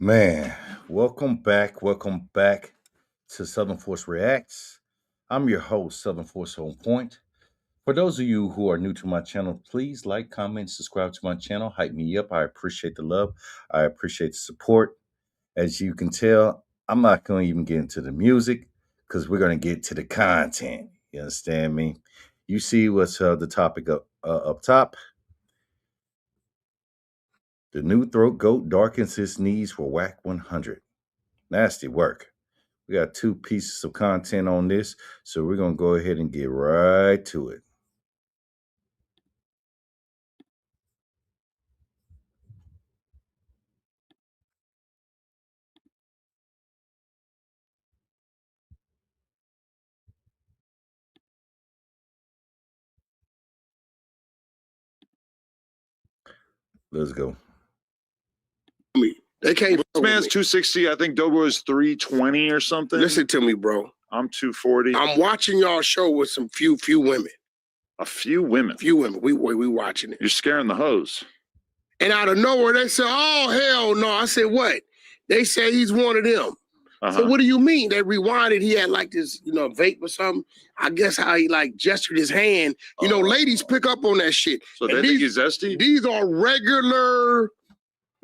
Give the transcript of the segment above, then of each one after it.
Man, welcome back. Welcome back to Southern Force Reacts. I'm your host, Southern Force On Point. For those of you who are new to my channel, please like, comment, subscribe to my channel. Hype me up. I appreciate the love. I appreciate the support. As you can tell, I'm not going to even get into the music because we're going to get to the content. You understand me? You see what's the topic up top? The new throat goat darkens his knees for Wack 100. Nasty work. We got two pieces of content on this, so we're going to go ahead and get right to it. Let's go. Me. They can't. This man's 260. I think Doughboy is 320 or something. Listen to me, bro. I'm 240. I'm watching y'all show with some few women. A few women. Few women. We watching it. You're scaring the hoes. And out of nowhere, they say, "Oh hell no!" I said, "What?" They say he's one of them. So what do you mean? They rewinded. He had like this, vape or something. I guess how he like gestured his hand. Ladies pick up on that shit. So they think he's zesty? These are regular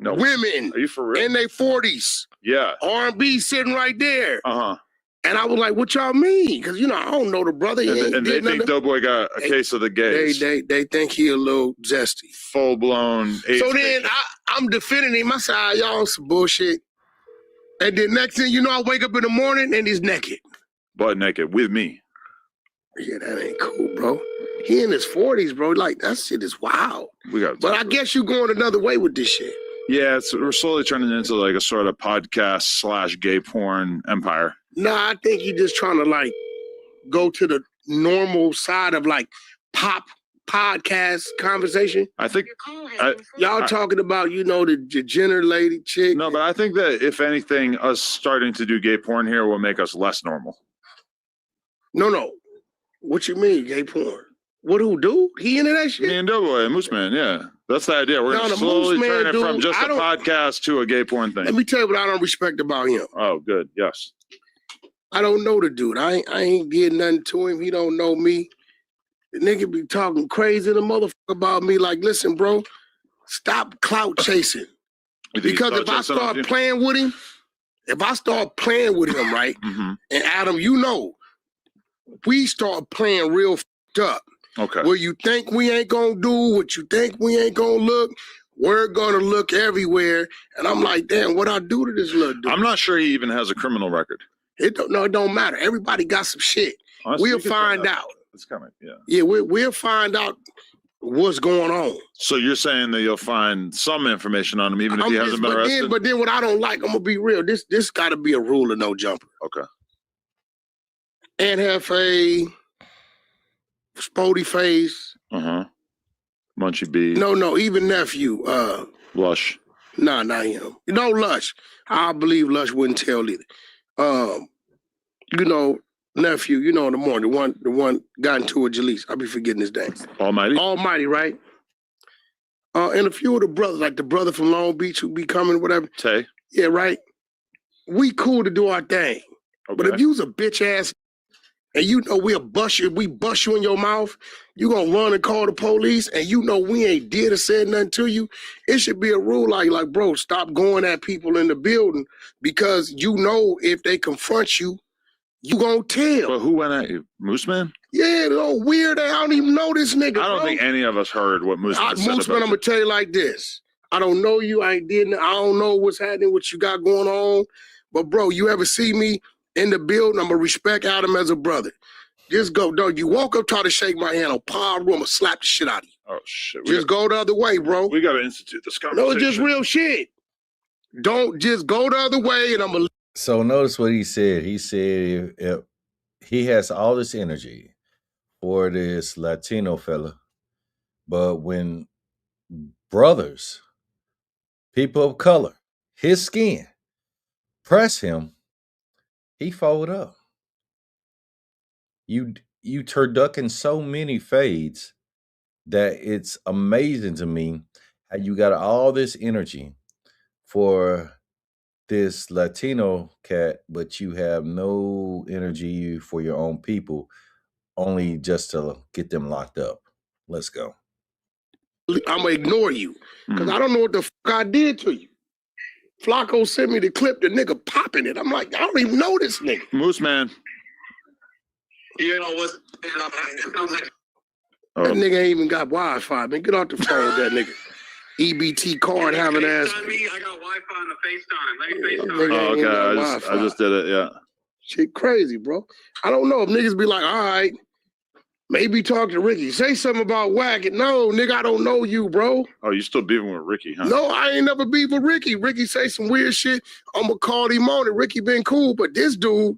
women. Are you for real? In their 40s. Yeah. R&B sitting right there. Uh-huh. And I was like, what y'all mean? Because, I don't know the brother. And they think Doughboy got a case of the gays. They think he a little zesty. Full-blown. So then I'm defending him. I said, y'all some bullshit. And then next thing you know, I wake up in the morning and he's naked. Butt naked with me. Yeah, that ain't cool, bro. He in his 40s, bro. Like, that shit is wild. But I guess you going another way with this shit. Yeah, we're slowly turning into like a sort of podcast / gay porn empire. Nah, I think he just trying to like go to the normal side of like pop podcast conversation. I think y'all talking about, the Jenner lady chick. No, but I think that if anything, us starting to do gay porn here will make us less normal. No. What you mean, gay porn? What who do? He into that shit? Me and Doughboy, Moose Man, yeah. That's the idea. We're going to slowly turn it from just a podcast to a gay porn thing. Let me tell you what I don't respect about him. Oh, good. Yes. I don't know the dude. I ain't did nothing to him. He don't know me. The nigga be talking crazy the motherfucker about me. Like, listen, bro, stop clout chasing. Because if I start playing with him, right, and Adam, we start playing real f***ed up. Okay. Where you think we ain't gonna do, what you think we ain't gonna look, we're gonna look everywhere. And I'm like, damn, what I do to this little dude? I'm not sure he even has a criminal record. It don't matter. Everybody got some shit. Honestly, we'll find out. It's coming, yeah. Yeah, we'll find out what's going on. So you're saying that you'll find some information on him, even if he hasn't been arrested? But then what I don't like, I'm gonna be real. This gotta be a rule of no jumper. Okay. And have a sporty face. Munchy B. No, even nephew. Lush. Nah, not him. Lush. I believe Lush wouldn't tell either. Nephew, the morning, the one got into a Jalise. I be forgetting his name. Almighty, right? And a few of the brothers, like the brother from Long Beach who be coming, whatever. Tay. Yeah, right. We cool to do our thing. Okay. But if you's a bitch ass and we'll bust you, we bust you in your mouth, you gonna run and call the police, and we ain't did or said nothing to you, it should be a rule like, bro, stop going at people in the building, because if they confront you, you gonna tell. But who went at you? Moose Man? Yeah, little weird. I don't even know this nigga. I don't think any of us heard what Moose Man said. Moose Man, I'm gonna tell you like this. I don't know you. I don't know what's happening, what you got going on. But bro, you ever see me in the building, I'm gonna respect Adam as a brother. Just go, dog. You walk up, try to shake my hand, I'll power room, I'll slap the shit out of you. Oh shit. Just go the other way, bro. We gotta institute this conversation. No, it's just real shit. Don't just go the other way, and I'm gonna. So notice what he said. He said if he has all this energy for this Latino fella, but when brothers, people of color, his skin, press him, he fold up. You turducking so many fades that it's amazing to me how you got all this energy for this Latino cat, but you have no energy for your own people, only just to get them locked up. Let's go. I'm gonna ignore you because I don't know what the fuck I did to you. Flacco sent me the clip, the nigga popping it. I'm like, I don't even know this nigga. Moose Man. You know what? That nigga ain't even got Wi-Fi, man. Get off the phone with that nigga. EBT card having ass. I got Wi-Fi on the FaceTime. Let me FaceTime. Oh, okay. I just did it, yeah. Shit crazy, bro. I don't know if niggas be like, all right, maybe talk to Ricky. Say something about Wack. No, nigga, I don't know you, bro. Oh, you still beefing with Ricky, huh? No, I ain't never beef with Ricky. Ricky say some weird shit. I'm going to call him on it. Ricky been cool, but this dude,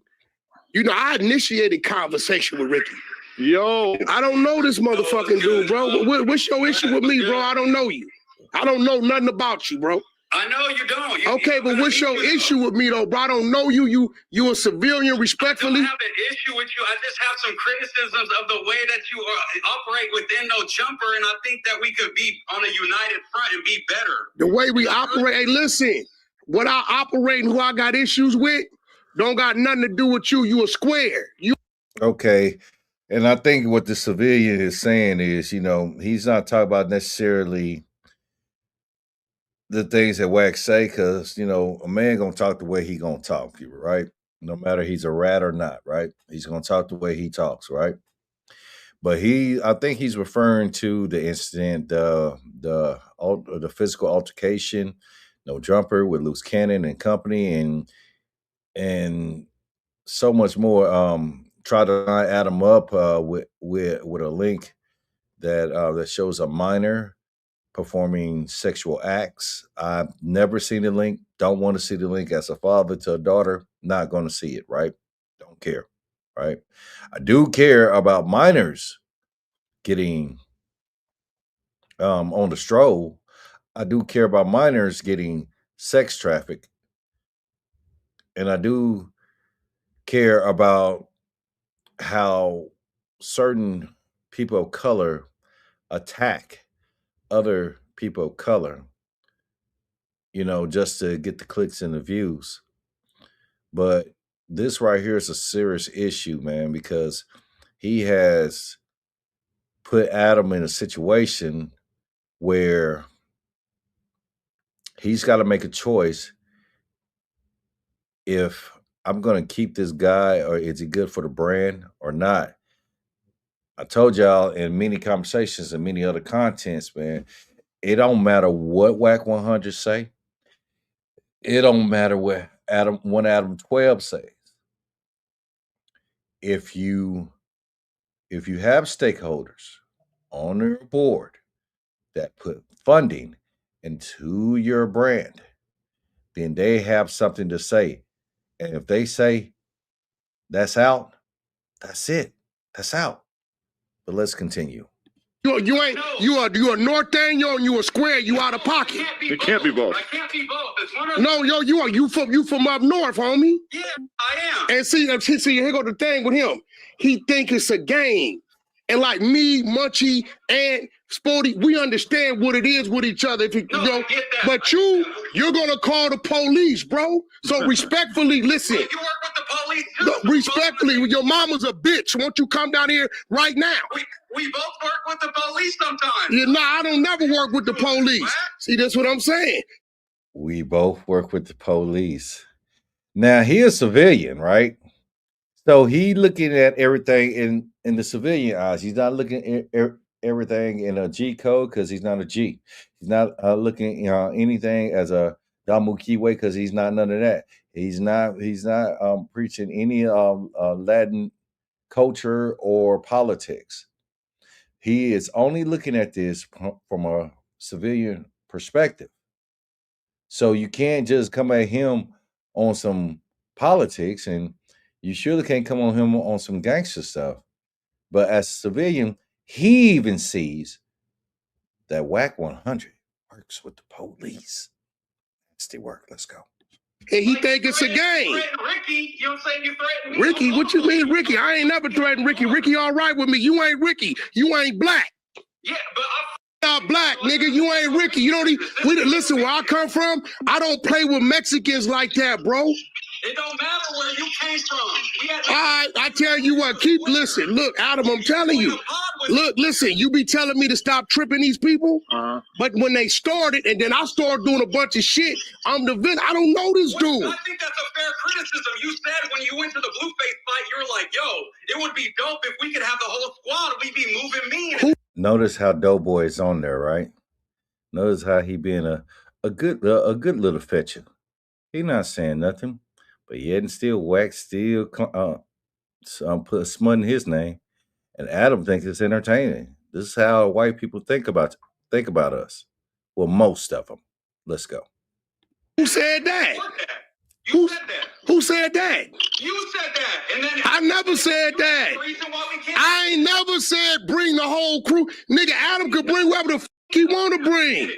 you know, I initiated conversation with Ricky. Yo. I don't know this motherfucking dude, bro. What's your issue with me, bro? I don't know you. I don't know nothing about you, bro. I know you don't. Okay, but what's your issue with me, though, bro? I don't know you. You a civilian, respectfully? I don't have an issue with you. I just have some criticisms of the way that you operate within No Jumper, and I think that we could be on a united front and be better. The way we operate, hey, listen, what I operate and who I got issues with don't got nothing to do with you. You a square. You Okay. And I think what the civilian is saying is, you know, he's not talking about necessarily the things that Wack say, because, you know, a man gonna talk the way he gonna talk, right? No matter he's a rat or not, right? He's gonna talk the way he talks, right? But I think he's referring to the incident, the physical altercation, No Jumper with Loose Cannon and company, and so much more. Try to add them up with a link that shows a minor performing sexual acts. I've never seen the link. Don't want to see the link. As a father to a daughter, not going to see it, right? Don't care, right? I do care about minors getting on the stroll. I do care about minors getting sex trafficked. And I do care about how certain people of color attack other people of color, you know, just to get the clicks and the views. But this right here is a serious issue, man, because he has put Adam in a situation where he's got to make a choice. If I'm going to keep this guy, or is he good for the brand or not? I told y'all in many conversations and many other contents, man, it don't matter what Wack 100 say. It don't matter what Adam 12 says. If you have stakeholders on your board that put funding into your brand, then they have something to say. And if they say that's out, that's it. That's out. But let's continue. You ain't you are Northaniel and you a square. You out of pocket. It can't be both. I can't be both. It's one or No, yo, you from up north, homie. Yeah, I am. And see, here go the thing with him. He think it's a game. And like me, Munchie, and Sporty, we understand what it is with each other. If you, No, you know, I get that. but you're gonna call the police, bro. So respectfully, listen. You work with the police too. No, respectfully, your mama's a bitch. Won't you come down here right now? We both work with the police sometimes. Yeah, nah, I don't never work with the police. What? See, that's what I'm saying. We both work with the police. Now, he a civilian, right? So he looking at everything in the civilian eyes. He's not looking at everything in a G code because he's not a G. He's not looking anything as a Damu Kiwe because he's not none of that. He's not preaching any Latin culture or politics. He is only looking at this from a civilian perspective. So you can't just come at him on some politics, and you surely can't come on him on some gangster stuff. But as a civilian, he even sees that Wack 100 works with the police. That's the work. Let's go. And he think it's a game. Ricky, you don't say you threatened me. Ricky, what you mean, Ricky? I ain't never threatened Ricky. Ricky all right with me. You ain't Ricky. You ain't black. Yeah, but not black, nigga. You ain't Ricky. You don't even, listen, where I come from, I don't play with Mexicans like that, bro. It don't matter where you came from. All right, I tell you what, listen. Look, Adam, I'm telling you. Look, listen, you be telling me to stop tripping these people, but when they started, and then I started doing a bunch of shit, I'm the villain. I don't know this dude. I think that's a fair criticism. You said when you went to the Blueface fight, you were like, yo, it would be dope if we could have the whole squad. We'd be moving mean. Notice how Doughboy is on there, right? Notice how he being a good little fetcher. He not saying nothing. But yet and still, Wack still put smutting his name, and Adam thinks it's entertaining. This is how white people think about us. Well, most of them. Let's go. Who said that? You said that. Who said that? You said that. And then I never said that. I ain't never said bring the whole crew. Nigga, Adam could bring whoever the fuck he want to bring.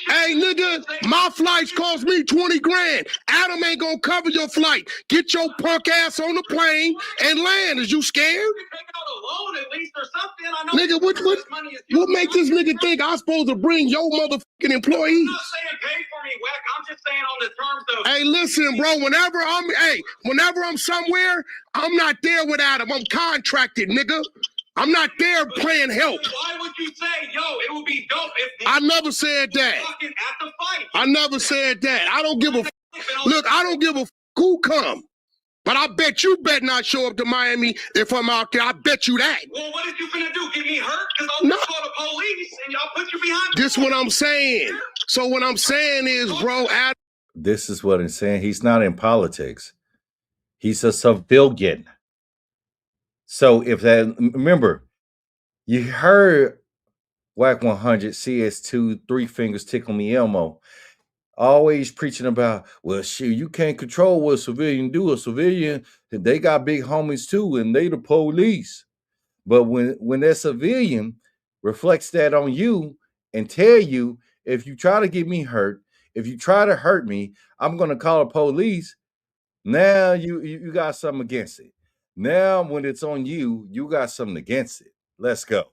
Hey, nigga, my flights cost me 20 grand. Adam ain't gonna cover your flight. Get your punk ass on the plane and land. Is you scared? Take out a loan at least or something. I know nigga, what make this nigga think I'm supposed to bring your motherfucking employees? I'm not saying pay for me, Wack. I'm just saying on the terms of. Hey, listen, bro. Whenever I'm somewhere, I'm not there with Adam. I'm contracted, nigga. I'm not there playing help. Why would you say, yo, it would be dope if I never said that. At the fight. I never said that. I don't give a look, I don't give a who come. But I bet you better not show up to Miami if I'm out there. I bet you that. Well, what is you finna do? Get me hurt? Because I'll call the police and y'all put you behind. This what I'm saying. So what I'm saying is, bro, Adam. This is what I'm saying. He's not in politics. He's a civilian. So if that, remember, you heard Wack 100, CS2, Three Fingers, Tickle Me Elmo, always preaching about, well, shit, you can't control what a civilian do. A civilian, they got big homies too, and they the police. But when that civilian reflects that on you and tell you, if you try to get me hurt, if you try to hurt me, I'm going to call the police. Now you got something against it. Now, when it's on you, you got something against it. Let's go.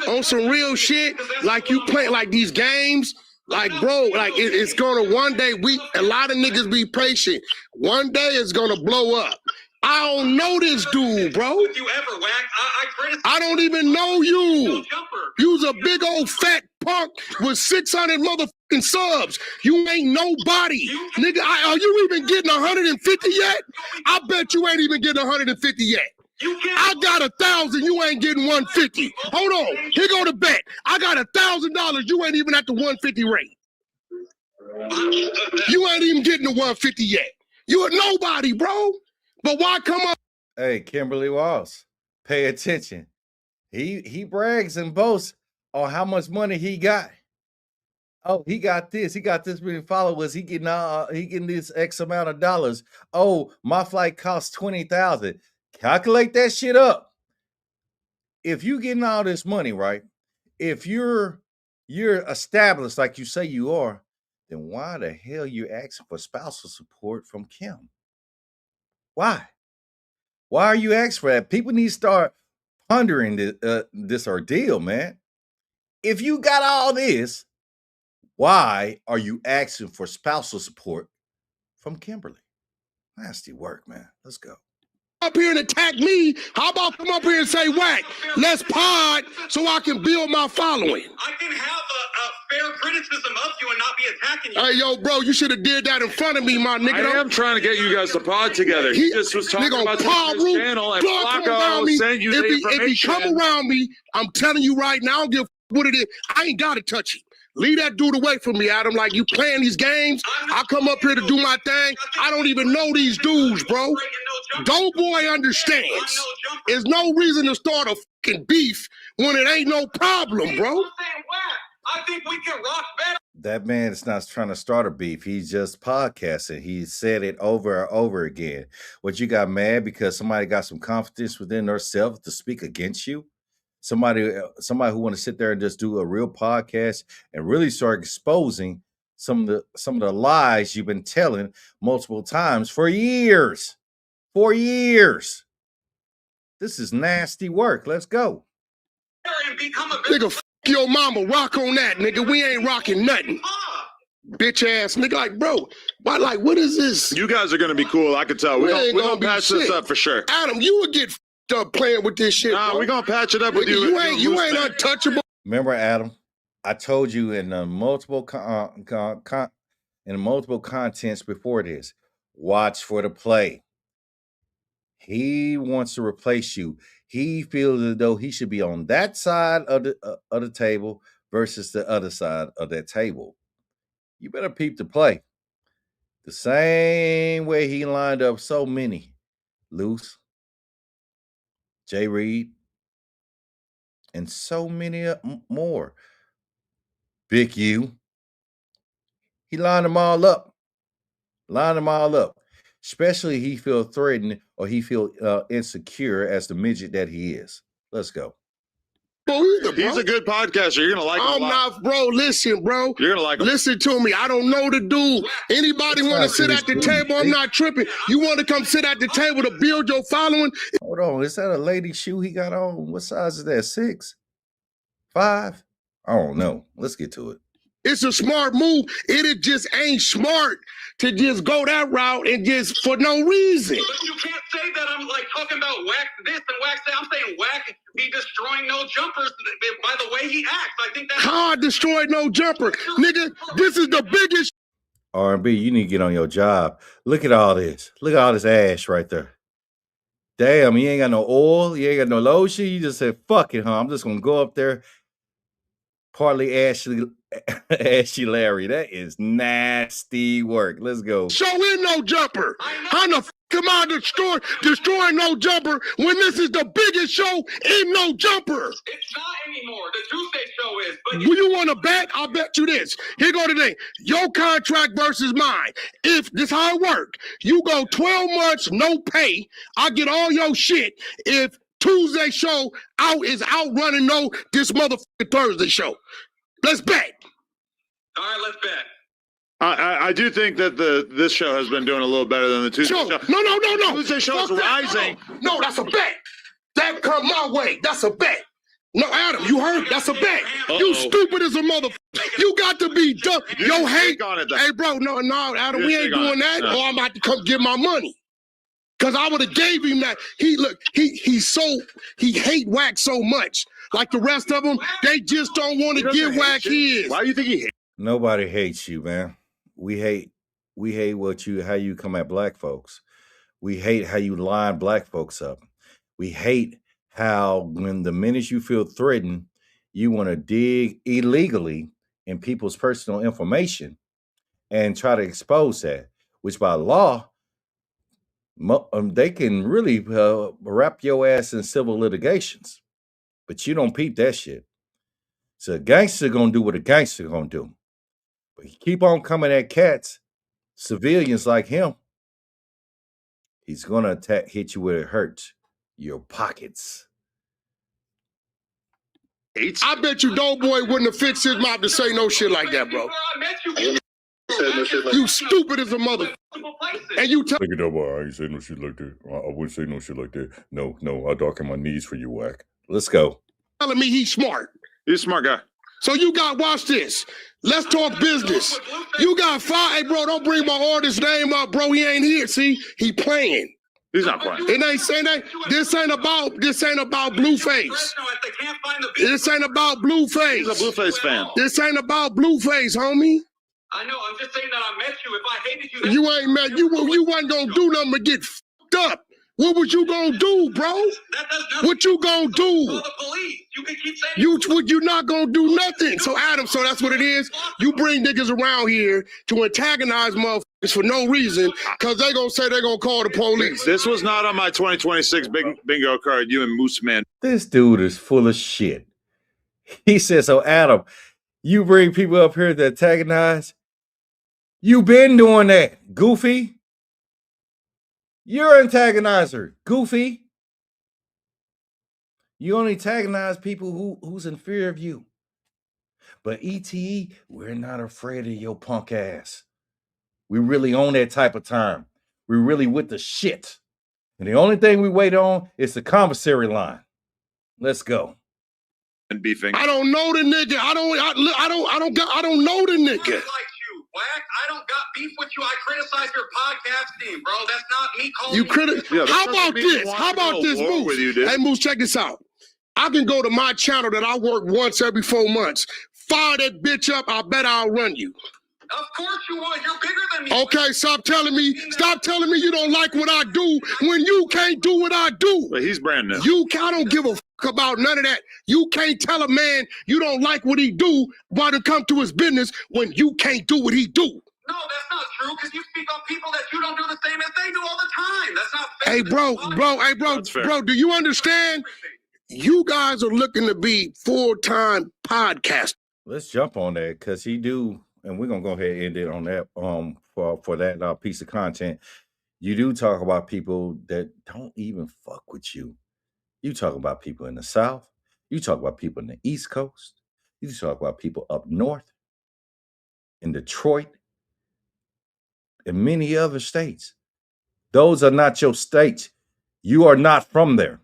On some real shit, like you play like these games, like bro, like it's gonna one day. A lot of niggas be patient. One day it's gonna blow up. I don't know this dude, bro. Would you ever, Wack? I don't even know you. You's a big old fat punk with 600 motherfucking subs. You ain't nobody. Nigga, are you even getting 150 yet? I bet you ain't even getting 150 yet. I got 1,000, you ain't getting 150. Hold on, here go the bet. I got $1,000, you ain't even at the 150 rate. You ain't even getting the 150 yet. You a nobody, bro. But why come up? Hey, Kimberly Walls, pay attention. He brags and boasts on how much money he got. Oh, he got this. He got this many followers. He getting this X amount of dollars. Oh, my flight costs $20,000. Calculate that shit up. If you getting all this money, right? If you're established like you say you are, then why the hell you asking for spousal support from Kim? Why? Why are you asking for that? People need to start pondering this ordeal, man. If you got all this, why are you asking for spousal support from Kimberly? Nasty work, man. Let's go. Up here and attack me. How about come up here and say, Wack, let's pod so I can build my following. I can have a fair criticism of you and not be attacking you. Hey, yo, bro, you should have did that in front of me, my nigga. I am trying to get you guys to pod together. He just was talking about his channel, and Flacco sent you the information. If he come around me, I'm telling you right now, I don't give a what it is. I ain't got to touch him. Leave that dude away from me, Adam. Like, you playing these games, I come up here to do my thing. I don't even know these dudes, bro. Doughboy understands. There's no reason to start a fucking beef when it ain't no problem, bro. I think we can rock better. That man is not trying to start a beef. He's just podcasting. He said it over and over again. What, you got mad because somebody got some confidence within themselves to speak against you? Somebody who want to sit there and just do a real podcast and really start exposing some of the lies you've been telling multiple times for years. For years. This is nasty work. Let's go. Nigga, your mama, rock on that, nigga. We ain't rocking nothing. Bitch ass nigga, like, bro, why, like, what is this? You guys are gonna be cool, I can tell. We're gonna patch this up for sure. Adam, you would get up playing with this shit. Nah, we're gonna patch it up with you. You ain't untouchable. Remember, Adam, I told you in multiple contents before this, watch for the play. He wants to replace you. He feels as though he should be on that side of the table versus the other side of that table. You better peep the play. The same way he lined up so many. Luce, Jay Reed, and so many more. Big U. He lined them all up. Especially he feel threatened or he feel insecure as the midget that he is. Let's go. He's a good podcaster. You're gonna like him. I'm not, bro. Listen, bro. You're gonna like him. Listen to me. I don't know the dude. Anybody want to sit at the table? I'm not tripping. You want to come sit at the table to build your following? Hold on. Is that a lady shoe he got on? What size is that? 6? 5? I don't know. Let's get to it. It's a smart move. It just ain't smart to just go that route and just for no reason. But you can't say that I'm like talking about Wack this and Wack that. I'm saying Wack be destroying no jumpers by the way he acts. I think that's how I destroyed no jumper. Nigga, this is the biggest. R&B, you need to get on your job. Look at all this. Look at all this ash right there. Damn, you ain't got no oil. You ain't got no lotion. You just said, fuck it, huh? I'm just going to go up there. Partly Ashy Larry. That is nasty work. Let's go. Show in no jumper. How the f am I destroying no jumper when this is the biggest show in no jumper? It's not anymore. The Tuesday show is. But do you want to bet? I'll bet you this. Here go today. Your contract versus mine. If this how it work, you go 12 months, no pay. I get all your shit. If Tuesday show is outrunning this motherfucking Thursday show. Let's bet. All right, let's bet. I do think that this show has been doing a little better than the Tuesday show. No. Tuesday show is rising. No, that's a bet. That come my way. That's a bet. No, Adam, you heard? That's a bet. You stupid as a motherfucker. You got to be dumb. Yo, hate. Hey, bro, no, Adam, we ain't doing that. Or I'm about to come get my money. Cause I would have gave him that. He hate Wack so much. Like the rest of them, they just don't want to give Wack his. Why do you think he hates? Nobody hates you, man. We hate how you come at black folks. We hate how you line black folks up. We hate how when the minute you feel threatened, you want to dig illegally in people's personal information and try to expose that, which by law, they can really wrap your ass in civil litigations, but you don't peep that shit. So a gangster gonna do what a gangster gonna do. But you keep on coming at cats, civilians like him, he's gonna hit you where it hurts, your pockets. I bet you Doughboy wouldn't have fixed his mouth to say no shit like that, bro. You stupid as a mother. And you tell Look at Doughboy, I ain't say no shit like that. I wouldn't say no shit like that. No, I darken my knees for you, Wack. Let's go. Telling me he's smart. He's a smart guy. So you got, watch this. Let's talk business. You got 5. Hey, bro, don't bring my artist name up, bro. He ain't here. See, he playing. He's not playing. It ain't saying that. This ain't about Blueface. This ain't about Blueface. He's a Blueface fan. This ain't about Blueface, homie. I know. I'm just saying that I met you. If I hated you, you ain't met. You wasn't gonna do nothing but get f***ed up. What was you gonna do, bro? What you gonna do? Call the police. You can keep saying you not gonna do nothing. So Adam, so that's what it is. You bring niggas around here to antagonize motherfuckers for no reason, cause they gonna say they gonna call the police. This was not on my 2026 bingo card. You and Moose Man. This dude is full of shit. He said, so Adam, you bring people up here to antagonize. You been doing that, goofy. You're an antagonizer, goofy. You only antagonize people who's in fear of you. But ETE, we're not afraid of your punk ass. We really own that type of time. We're really with the shit. And the only thing we wait on is the commissary line. Let's go. and beefing. I don't know the nigga. I don't know the nigga. Wack, I don't got beef with you. I criticize your podcast team, bro. That's not me calling you. How about this? How about this, Moose? Hey, Moose, check this out. I can go to my channel that I work once every 4 months. Fire that bitch up. I bet I'll run you. Of course you would. You're bigger than me. Okay, stop telling me you don't like what I do when you can't do what I do. But he's brand new. I don't give a fuck about none of that. You can't tell a man you don't like what he do while to come to his business when you can't do what he do. No, that's not true, because you speak on people that you don't do the same as they do all the time. That's not fair. Hey, bro, do you understand? You guys are looking to be full-time podcasters. Let's jump on that, because he do, and we're gonna go ahead and end it on that for that piece of content. You do talk about people that don't even fuck with you. You talk about people in the South. You talk about people in the East Coast. You talk about people up north, in Detroit, and many other states. Those are not your states. You are not from there.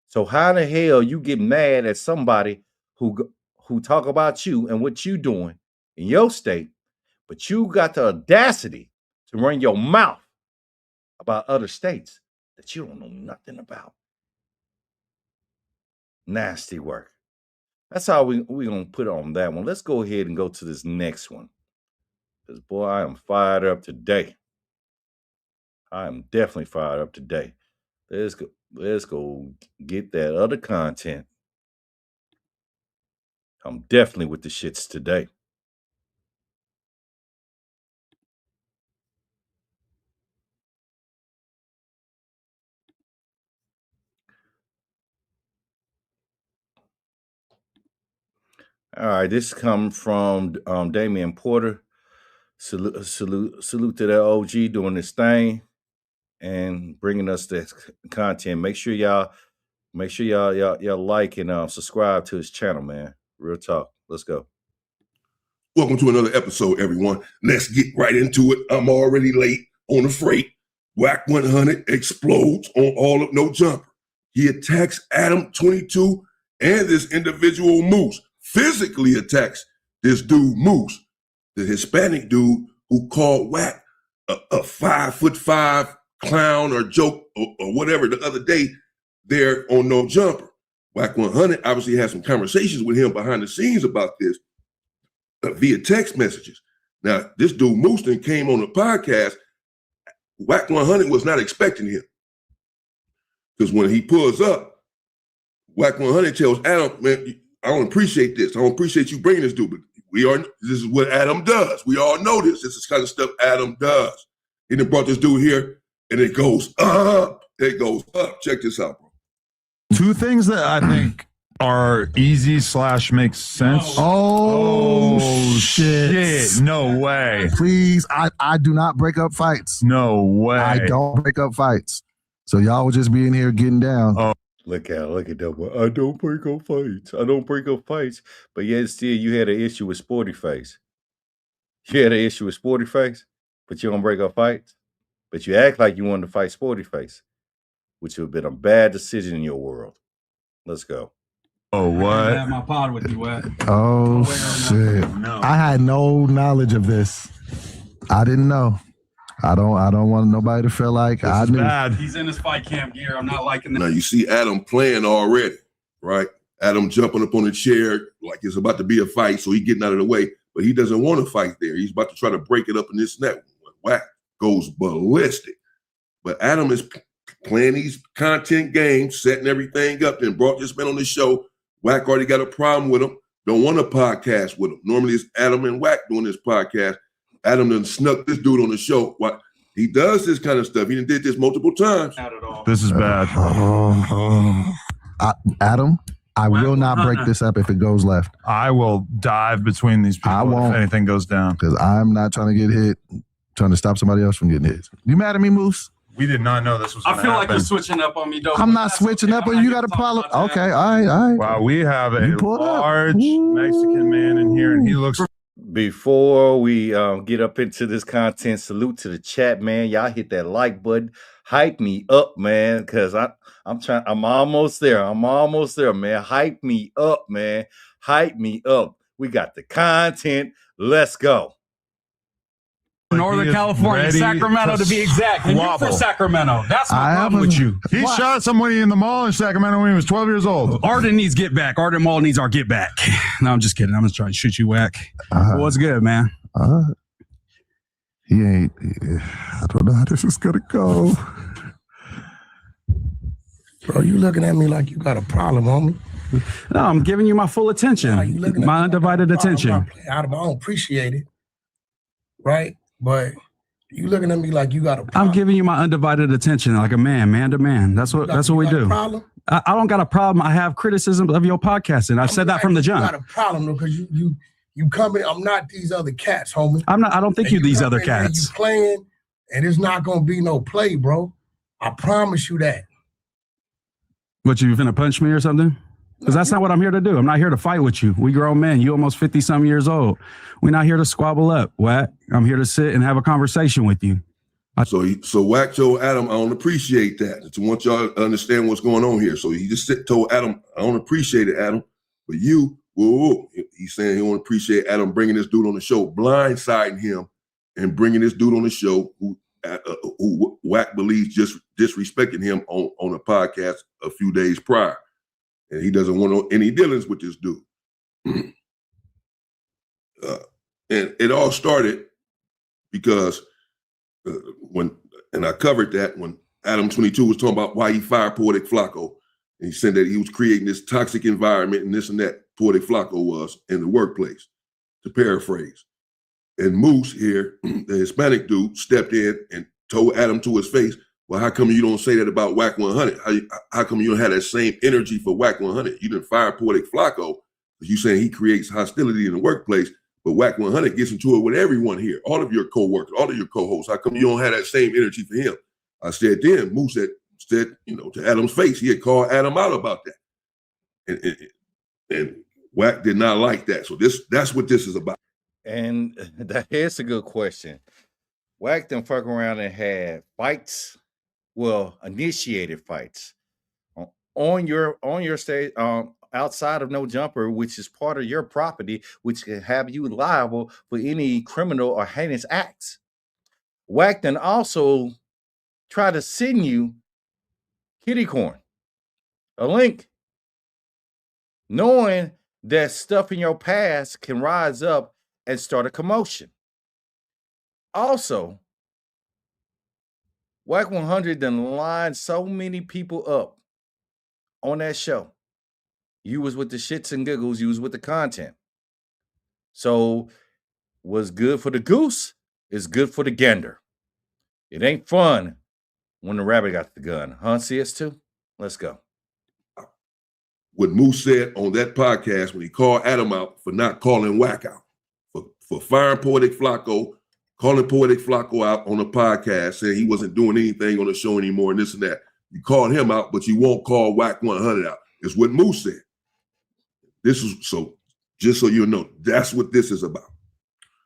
So how the hell you get mad at somebody who talk about you and what you doing in your state, but you got the audacity to run your mouth about other states that you don't know nothing about? Nasty work. That's how we're going to put it on that one. Let's go ahead and go to this next one. Because, boy, I am fired up today. I am definitely fired up today. Let's go get that other content. I'm definitely with the shits today. All right, this comes from Damion Porter. Salute to that OG doing this thing and bringing us this content. Make sure y'all like and subscribe to his channel, man. Real talk. Let's go. Welcome to another episode, everyone. Let's get right into it. I'm already late on the freight. Wack 100 explodes on all of No Jumper. He attacks Adam 22 and this individual Moose. Physically attacks this dude Moose, the Hispanic dude who called Wack a 5'5" clown or joke or whatever the other day there on No Jumper. Wack 100 obviously had some conversations with him behind the scenes about this via text messages. Now, this dude Moose then came on the podcast. Wack 100 was not expecting him, because when he pulls up, Wack 100 tells Adam, man, I don't appreciate this. I don't appreciate you bringing this dude, but this is what Adam does. We all know this. This is kind of stuff Adam does. He then brought this dude here, and it goes up. It goes up. Check this out, bro. Two things that I think are easy / makes sense. Oh shit. No way. Please, I do not break up fights. No way. I don't break up fights. So y'all would just be in here getting down. Oh. Look at Doughboy. I don't break up fights. I don't break up fights. But yet still you had an issue with Sporty Face. You had an issue with Sporty Face, but you don't break up fights. But you act like you wanted to fight Sporty Face, which would have been a bad decision in your world. Let's go. Oh, what? I have my pod with you, Wack. Oh, shit. No. I had no knowledge of this. I didn't know. I don't want nobody to feel like this I is knew. Bad. He's in his fight camp gear. I'm not liking that. Now you see Adam playing already, right? Adam jumping up on the chair like it's about to be a fight, so he's getting out of the way, but he doesn't want to fight there. He's about to try to break it up in this net. Wack goes ballistic. But Adam is playing these content games, setting everything up, and brought this man on the show. Wack already got a problem with him. Don't want a podcast with him. Normally it's Adam and Wack doing this podcast. Adam done snuck this dude on the show. What he does this kind of stuff. He did this multiple times. Not at all. This is bad. Adam, I will not break this up if it goes left. I will dive between these people I won't. if anything goes down. Because I'm not trying to get hit, trying to stop somebody else from getting hit. You mad at me, Moose? We did not know this was going I to feel happen. like you're switching up on me, though. I'm not switching up on you. You got a problem. Okay, all right. Wow, we have a You pulled up. large Ooh. Mexican man in here, and he looks Before we get up into this content, salute to the chat, man. Y'all hit that like button. Hype me up, man, because I'm almost there. I'm almost there, man. Hype me up, man. Hype me up. We got the content. Let's go. Northern California, Sacramento to be exact. And you from Sacramento. That's my problem with you. He shot somebody in the mall in Sacramento when he was 12 years old. Arden needs get back. Arden Mall needs our get back. No, I'm just kidding. I'm just trying to shoot you, Wack. What's good, man? He ain't. I don't know how this is gonna go. Bro, you looking at me like you got a problem, homie. No, I'm giving you my full attention. My undivided attention. I don't appreciate it. Right? But you looking at me like you got a problem. I'm giving you my undivided attention, like a man to man. That's what we do. I don't got a problem. I have criticism of your podcasting. I've said that from the jump. You got a problem though, because you come in. I'm not these other cats, homie. I'm not. I don't think you these other cats. You playing, and it's not gonna be no play, bro. I promise you that. What, you finna punch me or something? Because that's not what I'm here to do. I'm not here to fight with you. We grown men. You almost 50-some years old. We're not here to squabble up, Wack. I'm here to sit and have a conversation with you. So Wack told Adam, I don't appreciate that. I want y'all to understand what's going on here. So he just told Adam, I don't appreciate it, Adam. But you, he's saying he don't appreciate Adam bringing this dude on the show, blindsiding him and bringing this dude on the show who Wack believes just disrespected him on a podcast a few days prior. And he doesn't want any dealings with this dude. And it all started because I covered that when Adam 22 was talking about why he fired Poetic Flacco. And he said that he was creating this toxic environment and this and that, Poetic Flacco was, in the workplace, to paraphrase. And Moose here, the Hispanic dude, stepped in and told Adam to his face, well, how come you don't say that about Wack 100? How come you don't have that same energy for Wack 100? You didn't fire Poetic Flacco, because you saying he creates hostility in the workplace, but Wack 100 gets into it with everyone here, all of your co-workers, all of your co-hosts. How come you don't have that same energy for him? I said then, Moose said, to Adam's face, he had called Adam out about that. And Wack did not like that. So that's what this is about. And here's a good question. Wack done fuck around and had fights, initiated fights on your stage, outside of No Jumper, which is part of your property, which can have you liable for any criminal or heinous acts. Wack then also try to send you kitty corn, a link, knowing that stuff in your past can rise up and start a commotion. Also, Wack 100 done lined so many people up on that show. You was with the shits and giggles, you was with the content. So what's good for the goose is good for the gander. It ain't fun when the rabbit got the gun. Huh, CS2? Let's go. What Moose said on that podcast when he called Adam out for not calling Wack out, for firing Poetic Flacco, calling Poetic Flacco out on a podcast, saying he wasn't doing anything on the show anymore and this and that. You called him out, but you won't call Wack 100 out. It's what Moose said. This is so, just so you know, that's what this is about.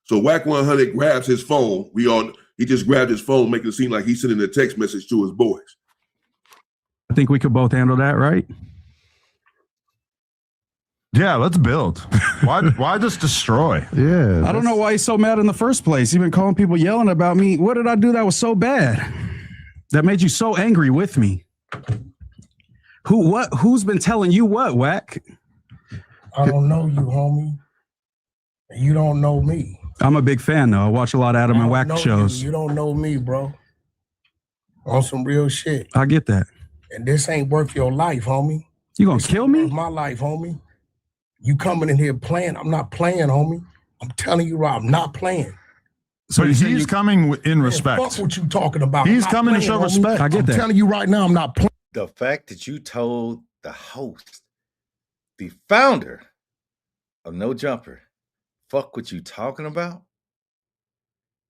So Wack 100 grabs his phone. He just grabbed his phone, making it seem like he's sending a text message to his boys. I think we could both handle that, right? Yeah, let's build. Why just destroy? Yeah. I don't know why he's so mad in the first place. He's been calling people yelling about me. What did I do that was so bad? That made you so angry with me? Who's been telling you what, Wack? I don't know you, homie. You don't know me. I'm a big fan, though. I watch a lot of Adam and Wack shows. You don't know me, bro. On some real shit. I get that. And this ain't worth your life, homie. You gonna kill me? My life, homie. You coming in here playing. I'm not playing, homie. I'm telling you, Rob, I'm not playing. So he's coming in respect. Fuck what you talking about. He's coming to show respect. I get that. I'm telling you right now, I'm not playing. The fact that you told the host, the founder of No Jumper, fuck what you talking about,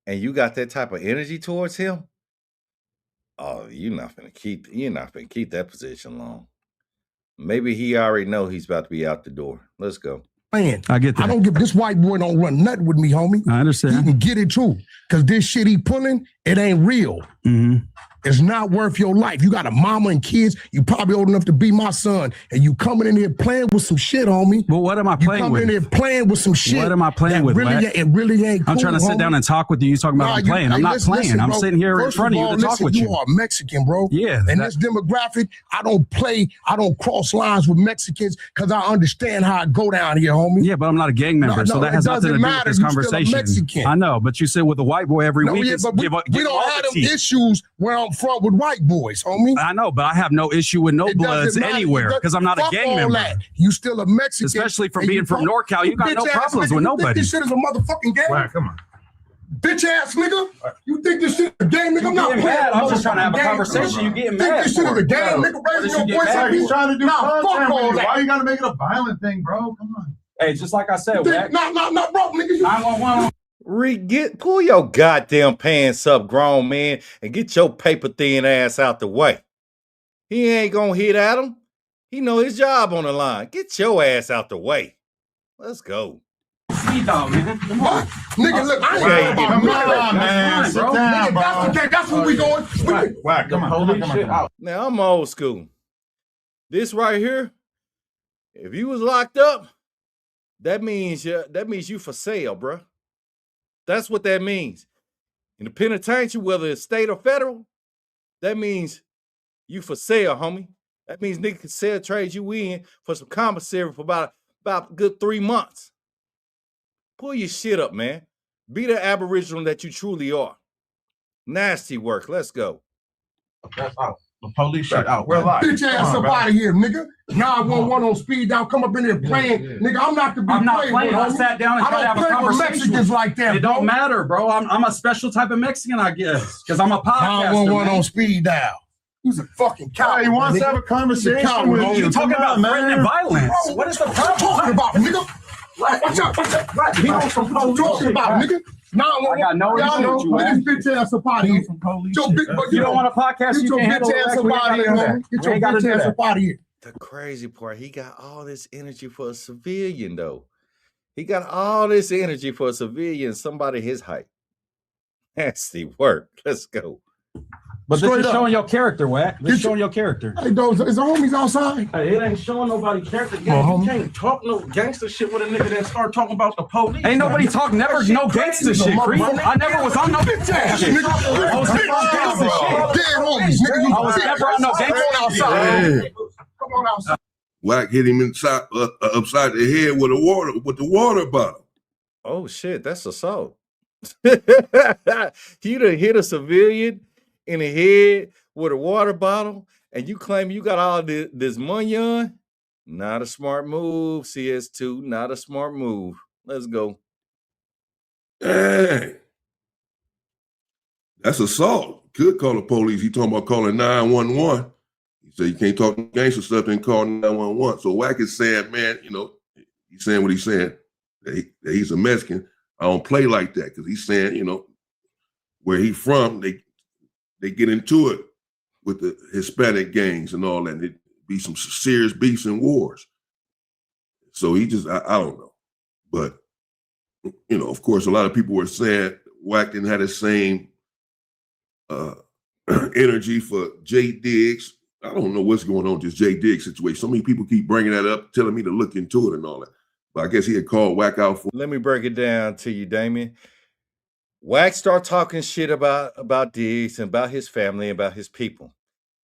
and you got that type of energy towards him, oh, you're not gonna keep that position long. Maybe he already know he's about to be out the door. Let's go. playing. I get that. I don't give this white boy don't run nothing with me, homie. I understand. He can get it too. Cause this shit he pulling, it ain't real. Mm-hmm. It's not worth your life. You got a mama and kids. You probably old enough to be my son. And you coming in here playing with some shit, homie. Well, what am I playing with? You coming in here playing with some shit. What am I playing with, really, Wack? it really ain't cool, I'm trying to sit down and talk with you. You talking about I'm playing. I'm not playing. Listen, I'm bro. sitting here in front of you to talk with you. You are Mexican, bro. Yeah. And this demographic, I don't play, I don't cross lines with Mexicans because I understand how I go down here, homie. Yeah, but I'm not a gang member, so that has nothing to do with this conversation. I know, but you sit with a white boy every week. Yeah, but we don't have them issues where I'm from with white boys, homie. I know, but I have no issue with no bloods anywhere because I'm not a gang member. That. You still a Mexican. Especially for being from NorCal, you got no problems with nobody. This shit is a motherfucking game. Wow, come on. Bitch ass nigga. You think this shit is a game, nigga? I'm not playing. I'm just trying to have a conversation. You getting mad? Think this shit is a game, nigga? Raising your voice at me. He's trying to do fuck all that. Why you gotta make it a violent thing, bro? Come on. Hey, just like I said, Wack. Not, bro, nigga. 911. Pull your goddamn pants up, grown man, and get your paper thin ass out the way. He ain't gonna hit at him. He know his job on the line. Get your ass out the way. Let's go. Speed dog, man. Come on. Nigga, look, I ain't Come on, man. Sit down, bro. That's where we going. Wack, come on. Now I'm old school. This right here, if you was locked up, that means you for sale, bro. That's what that means. In the penitentiary, whether it's state or federal, that means you for sale, homie. That means nigga can sell, trade you in for some commissary for about a good 3 months. Pull your shit up, man. Be the aboriginal that you truly are. Nasty work. Let's go. That's out. The police shit out. We're live. Bitch ass up out of here, nigga. 911 on speed down. Come up in here playing. Nigga, I'm not to be I'm not playing. playing. I sat down and tried to have a conversation. Mexicans like that, it don't matter, bro. I'm a special type of Mexican, I guess, because I'm a podcaster. 911 on speed dial. He's a fucking coward. He wants to have a conversation with you. You talking about threatening violence? Bro, What is the problem? Talking about, nigga? Watch out. He on some talking about, nigga. I got no issue with you, man. Get your bitch ass up out of here. You don't want a podcast? You can't handle ass up out of here, man. Get your bitch ass up out of here. The crazy part, he got all this energy for a civilian, though. He got all this energy for a civilian, somebody his height. Nasty work. Let's go. But this is showing your character, Wack. This is showing your character. Hey, those is the homies outside. Hey, it ain't showing nobody character. You can't talk no gangster shit with a nigga that start talking about the police. Ain't nobody talk never no gangster shit, Creep. I never was on no bitch ass shit. I was never on gangster shit. Dead homies, nigga. I was never on no gangster outside. Come on outside. Wack hit him inside upside the head with the water bottle. Oh shit, that's assault. You done hit a civilian in the head with a water bottle, and you claim you got all this money on? Not a smart move, CS2. Not a smart move. Let's go. Hey, that's assault. Could call the police. He talking about calling 911. He said you can't talk gangster stuff and call 911. So Wack is saying, man, you know, he's saying what he's saying. That he's a Mexican. I don't play like that because he's saying, you know, where he from, they get into it with the Hispanic gangs and all that. And it'd be some serious beefs and wars. So he just, I don't know. But, you know, of course, a lot of people were saying Wack didn't have the same energy for Jay Diggs. I don't know what's going on with this Jay Diggs situation. So many people keep bringing that up, telling me to look into it and all that. But I guess he had called Wack out for. Let me break it down to you, Damion. Wack start talking shit about Diggs and about his family and about his people.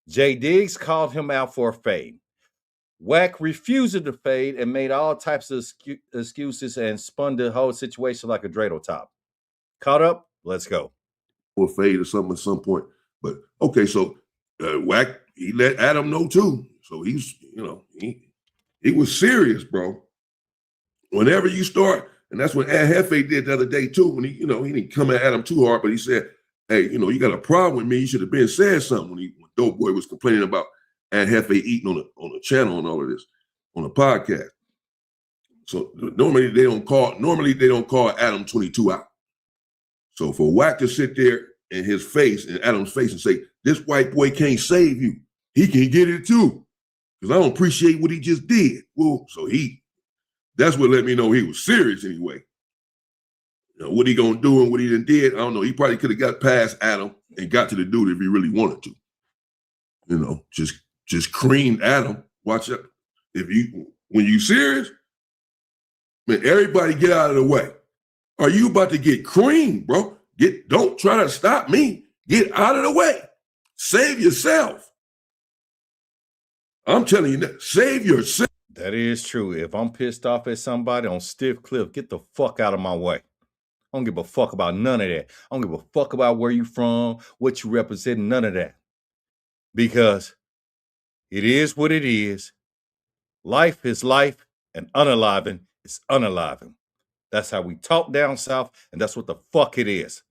Jay Diggs called him out for a fade. Wack refused to fade and made all types of excuses and spun the whole situation like a dreidel top. Caught up? Let's go. For a fade or something at some point. But okay, so Wack, he let Adam know too. So he's, you know, he was serious, bro. Whenever you start, and that's what Jefe did the other day too, when he didn't come at Adam too hard, but he said, hey, you know, you got a problem with me. You should have been said something when Doughboy was complaining about Jefe eating on the channel and all of this on the podcast. So normally they don't call Adam 22 out. So for Wack to sit there in his face, in Adam's face, and say, this white boy can't save you. He can get it too. Because I don't appreciate what he just did. Well, so That's what let me know he was serious anyway. You know, what he gonna do and what he done did, I don't know. He probably could have got past Adam and got to the dude if he really wanted to. You know, just creamed Adam. Watch out. When you serious, man, everybody get out of the way. Are you about to get creamed, bro? Don't try to stop me. Get out of the way. Save yourself. I'm telling you that. Save yourself. That is true. If I'm pissed off at somebody on stiff cliff, get the fuck out of my way. I don't give a fuck about none of that. I don't give a fuck about where you from, what you represent, none of that. Because it is what it is. Life is life, and unaliving is unaliving. That's how we talk down south, and that's what the fuck it is.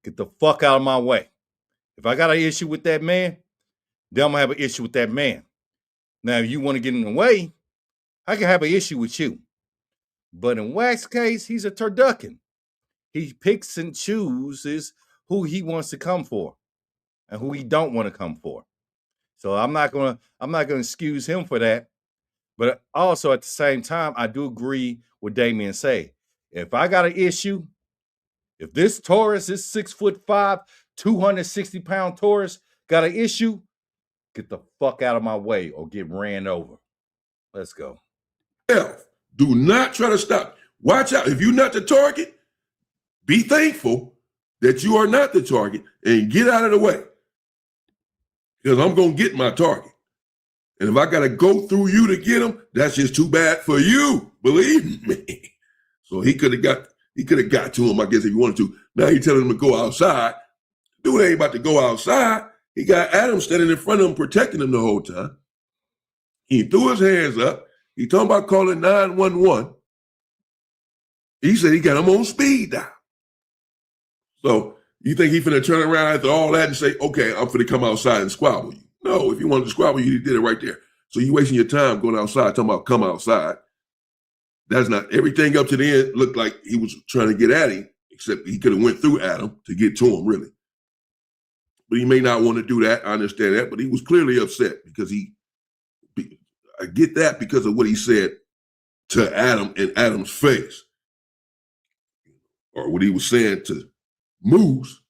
Get the fuck out of my way. If I got an issue with that man, then I'm gonna have an issue with that man. Now, if you want to get in the way, I can have an issue with you. But in Wack's case, he's a turducken. He picks and chooses who he wants to come for and who he don't want to come for. So I'm not gonna excuse him for that. But also at the same time, I do agree with Damion say. If I got an issue, if this Taurus, this 6'5", 260-pound Taurus got an issue, get the fuck out of my way or get ran over. Let's go. Do not try to stop. Watch out. If you're not the target, be thankful that you are not the target and get out of the way. Because I'm going to get my target. And if I got to go through you to get him, that's just too bad for you. Believe me. So he could have got to him, I guess, if he wanted to. Now he's telling him to go outside. Dude ain't about to go outside. He got Adam standing in front of him, protecting him the whole time. He threw his hands up. He talking about calling 911. He said he got him on speed dial. So you think he finna turn around after all that and say, okay, I'm finna come outside and squabble you? No, if you wanted to squabble you, you did it right there. So you wasting your time going outside, talking about come outside. That's not, everything up to the end looked like he was trying to get at him, except he could have went through Adam to get to him, really. But he may not want to do that. I understand that. But he was clearly upset because I get that because of what he said to Adam in Adam's face. Or what he was saying to Moose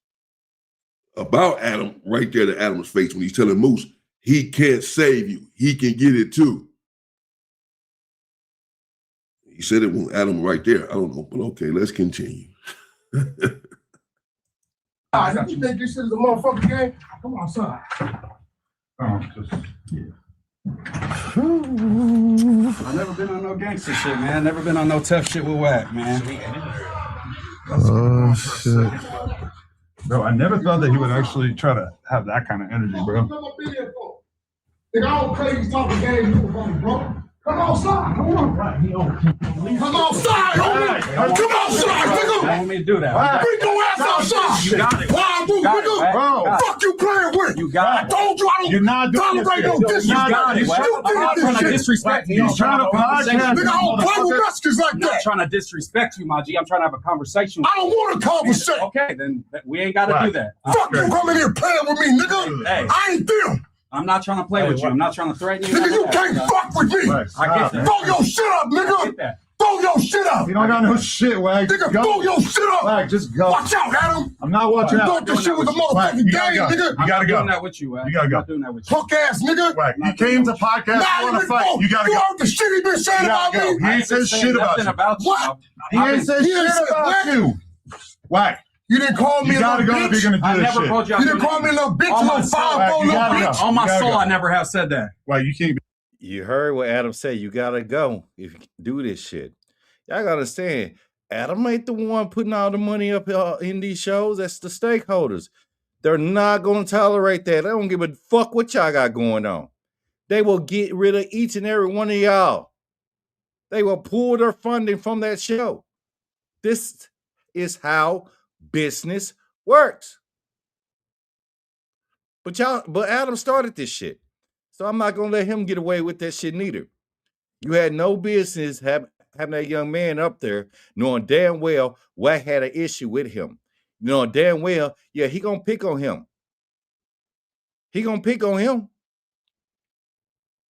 about Adam right there to Adam's face when he's telling Moose, he can't save you. He can get it too. He said it with Adam right there. I don't know, but okay, let's continue. You think this shit is a motherfucking game? Come on, son. I've never been on no gangster shit, man. Never been on no tough shit with Wack, man. Oh, shit. Bro, I never thought that he would actually try to have that kind of energy, bro. Nigga, I don't play these talking games, bro. Come outside. Come on. Come outside, homie. Come outside, nigga. I want me to do that. Bring your ass outside. You got it. Why, nigga? Bro. Fuck you playing with. You got it. I told you I don't. You're not doing this tolerate no shit. disrespect. You got it. You I'm not did trying to this shit. disrespect you. He's trying to podcast. Nigga, I don't play with Mexicans like I'm not that. trying to disrespect you, my G. I'm trying to have a conversation. I don't want a conversation. Okay, then we ain't got to do that. Fuck you coming here playing with me, nigga. Hey. I ain't them. I'm not trying to play with you. I'm not trying to threaten you. Nigga, you can't fuck with me. I get that. Throw your shit up, I get nigga. that. Throw your shit up. You don't got no shit, Wack. Nigga, throw your shit up. Wack, just go. Watch out, Adam. I'm not watching You out. thought this shit was a Wack, motherfucking you game, gotta go. nigga. You I'm gotta not go. doing that with you, Wack. You gotta I'm go. not doing that with you. Punk ass nigga. Wack, you came to podcast. Nah, You want to fight. You gotta You go. heard the shit he been saying You about gotta go. me. He ain't said shit about Nothing you. about you. What? He ain't said shit about you. Wack, You didn't call me you a gotta little go if you're bitch. gonna do I this never shit. called you out. You didn't call me a little bitch, On my little soul, 5'4" you little gotta bitch. go. On my You gotta soul, go. I never have said that. Wack, you can't be. You heard what Adam said. You gotta go if you do this shit. Y'all gotta understand, Adam ain't the one putting all the money up in these shows. That's the stakeholders. They're not gonna tolerate that. They don't give a fuck what y'all got going on. They will get rid of each and every one of y'all. They will pull their funding from that show. This is how business works. But Adam started this shit. So I'm not gonna let him get away with that shit neither. You had no business having that young man up there, knowing damn well Wack had an issue with him. Knowing damn well, yeah, he gonna pick on him. He gonna pick on him.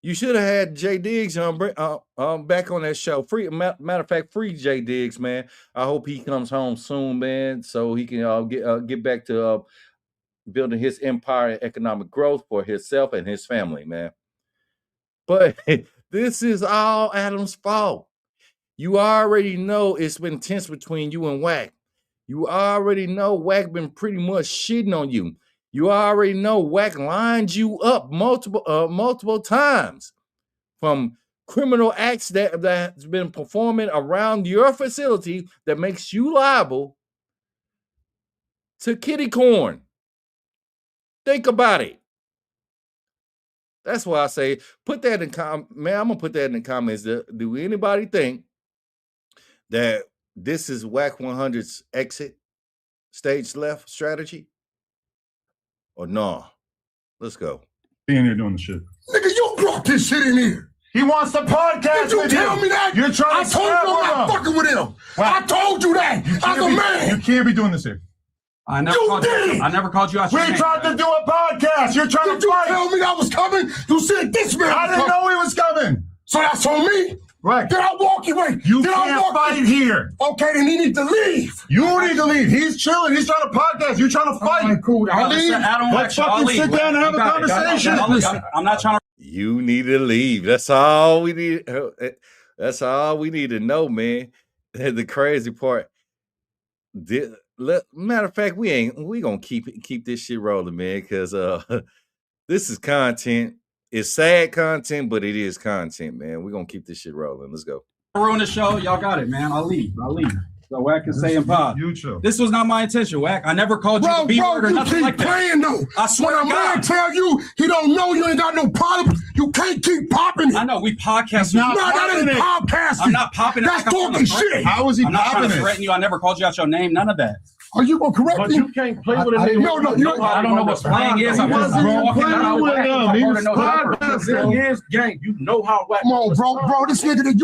You should have had Jay Diggs back on that show. Matter of fact, free Jay Diggs, man. I hope he comes home soon, man, so he can get back to building his empire and economic growth for himself and his family, man. But this is all Adam's fault. You already know it's been tense between you and Wack. You already know Wack been pretty much shitting on you. You already know Wack lined you up multiple times from criminal acts that's been performing around your facility that makes you liable to kitty corn. Think about it. That's why I say put that in man. I'm gonna put that in the comments. Do anybody think that this is Wack 100's exit stage left strategy? Or no? Let's go. He in here doing the shit. Nigga, you brought this shit in here. He wants the podcast. Did you tell me that? You're trying to I told you I'm not fucking with him. I told you that as a man. You can't be doing this here. I never called you out. We tried to do a podcast. You're trying to tell me that was coming? You said this man. I didn't know he was coming. So that's on me. Right. Did I walk you away? You can't fight here. Okay, then he needs to leave. You need to leave. He's chilling. He's trying to podcast. You're trying to fight. Right, cool. I'll leave. Let's fucking sit down and have a conversation. I'm not trying to. You need to leave. That's all we need. That's all we need to know, man. The crazy part. Matter of fact, we gonna keep this shit rolling, man, because this is content. It's sad content, but it is content, man. We're gonna keep this shit rolling. Let's go. Ruin the show. Y'all got it, man. I'll leave. So Wack is saying pod. This was not my intention, Wack. I never called you the B-word or nothing like that. Playing, though. I swear when to God. a man tell you he don't know you ain't got no problem, you can't keep popping it. I know we podcast. No, that ain't podcasting. I'm not popping it. That's talking shit. How is he I'm not trying popping to it? threaten you. I never called you out your name. None of that. Are you gonna correct me? But you can't play with a nigga. No, I don't know what slang is. I'm just walking out with him. He was podcasting. Years, gang. You know how Wack. Come on, bro. This nigga that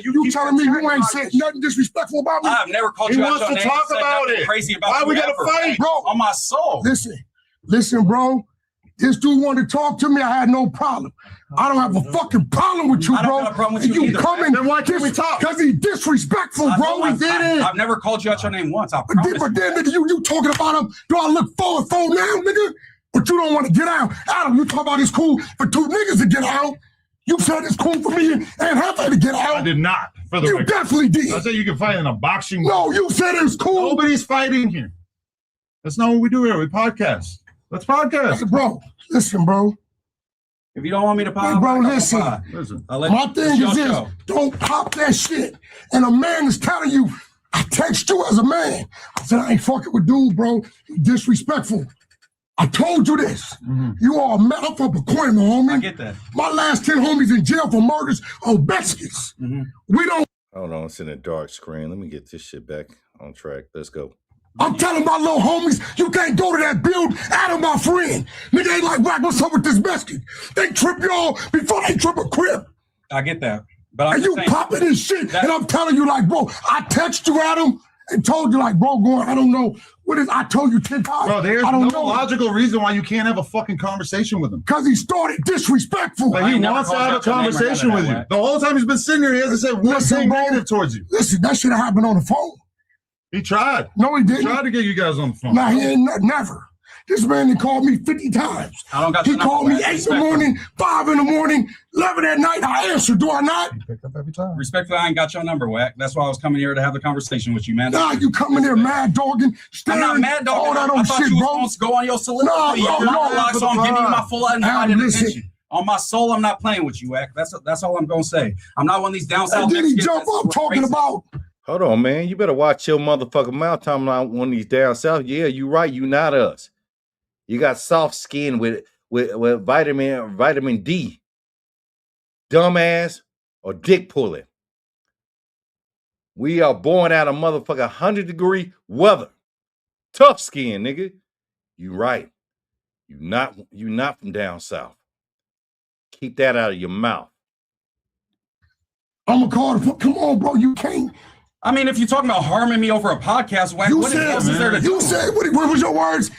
you telling me you ain't said nothing disrespectful about me? I've never called you out your name. He wants to talk about it. Crazy about why we gotta fight, bro? On my soul. Listen, bro. This dude wanted to talk to me. I had no problem. I don't have a fucking problem with you, bro. I don't have a problem with you either. Coming, then why can't we talk? Because he's disrespectful, bro. I've never called you out your name once. I promise. But then, nigga, you talking about him. Do I look forward now, nigga? But you don't want to get out. Adam, you talk about it's cool for two niggas to get out. You said it's cool for me and Hefe to get out. I did not. For the record. Definitely did. I said you can fight in a boxing. No, you said it was cool. Nobody's fighting here. That's not what we do here. We podcast. Let's podcast. Bro, listen, bro. If you don't want me to pop, bro, listen. My thing is this: don't pop that shit. And a man is telling you, I text you as a man. I said I ain't fucking with dude, bro. You disrespectful. I told you this. Mm-hmm. You all met up for Pacoima, homie. I get that. My last 10 homies in jail for murders on Beskis. Mm-hmm. We don't. Hold on, it's in a dark screen. Let me get this shit back on track. Let's go. I'm telling my little homies, you can't go to that build. Adam, my friend. Nigga ain't like, Wack, what's up with this Beskid? They trip y'all before they trip a crib. I get that. But I'm and you popping this shit. And I'm telling you, like, bro, I text you, Adam, and told you, like, bro, going, I don't know. What is, I told you 10 times. Bro, there's no logical reason why you can't have a fucking conversation with him. Because he started disrespectful. But he wants to have a conversation with you. The whole time he's been sitting here, he hasn't said one thing negative towards you. Listen, that should have happened on the phone. He tried. No, he didn't. He tried to get you guys on the phone. Nah, he ain't never. This man he called me 50 times. I don't got he called me 8 in the morning, 5 in the morning, 11 at night. I answer, do I not? He picked up every time. Respectfully, I ain't got your number, Wack. That's why I was coming here to have the conversation with you, man. Nah, you coming here mad dogging, staring, I'm not mad dogging. all that I old thought shit, you bro. was going to go on your soliloquy. No, so I'm giving you my full undivided attention. Listen. On my soul, I'm not playing with you, Wack. That's all I'm going to say. I'm not one of these down south. And then he jump up talking about. Hold on, man. You better watch your motherfucking mouth talking about one of these down south. Yeah, you right. You not us. You got soft skin with vitamin D. Dumbass or dick pulling. We are born out of motherfucking 100-degree weather. Tough skin, nigga. You right. You not from down south. Keep that out of your mouth. I'm gonna call the come on, bro. You can't. I mean, if you're talking about harming me over a podcast, Wack, what else is there to do? You said, what was your words?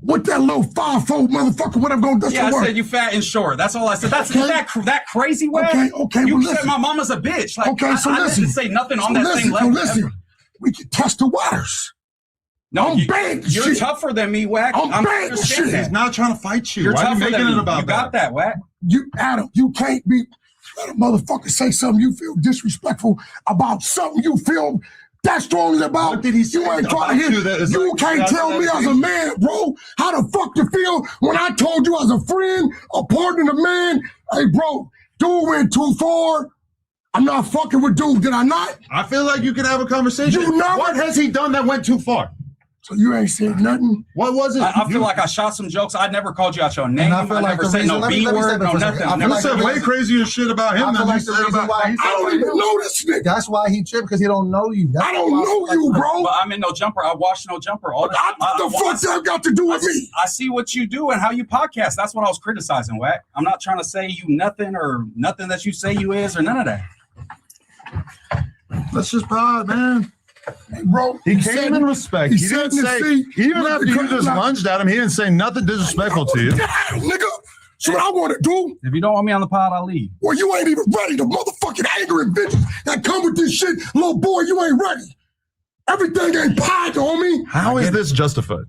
With that little 5'4" motherfucker, whatever gonna do Yeah, I work. said you fat and short. That's all I said. That's that crazy way. Okay. You Well, said listen. my mama's a bitch. Like, Okay, so I listen. didn't say nothing on that same level. Listen, we can test the waters. No, I'm bad you're shit. tougher than me, Wack. I'm bad understand shit. that. He's not trying to fight you. You're Why are you tougher making than it me. about You got that, Wack. Adam, you can't be let a motherfucker say something you feel disrespectful about something you feel that strongly about. What did he say You ain't trying to about you hear. that is You like, can't that's tell me as a man, bro, how the fuck you feel when I told you as a friend, a partner, a man, hey, bro, dude went too far. I'm not fucking with dude. Did I not? I feel like you can have a conversation. You know What has he done that went too far? So you ain't said nothing? What was it? I feel like I shot some jokes. I never called you out your name. I never said no B word, no nothing. I said way crazier shit about him than you said about. I don't even know this nigga. That's why he tripped, because he don't know you. I don't know you, bro. But I'm in no jumper. I watch no jumper all the time. What the fuck that got to do with me? I see what you do and how you podcast. That's what I was criticizing, Wack. I'm not trying to say you nothing or nothing that you say you is or none of that. Let's just pod, man. Hey, bro, He came in respect. He didn't say, even after you just lunged at him, he didn't say nothing disrespectful to you. Get out, nigga. So what I want to do? If you don't want me on the pod, I'll leave. Well, you ain't even ready. The motherfucking anger and vengeance that come with this shit, little boy, you ain't ready. Everything ain't pie, homie. How is this justified?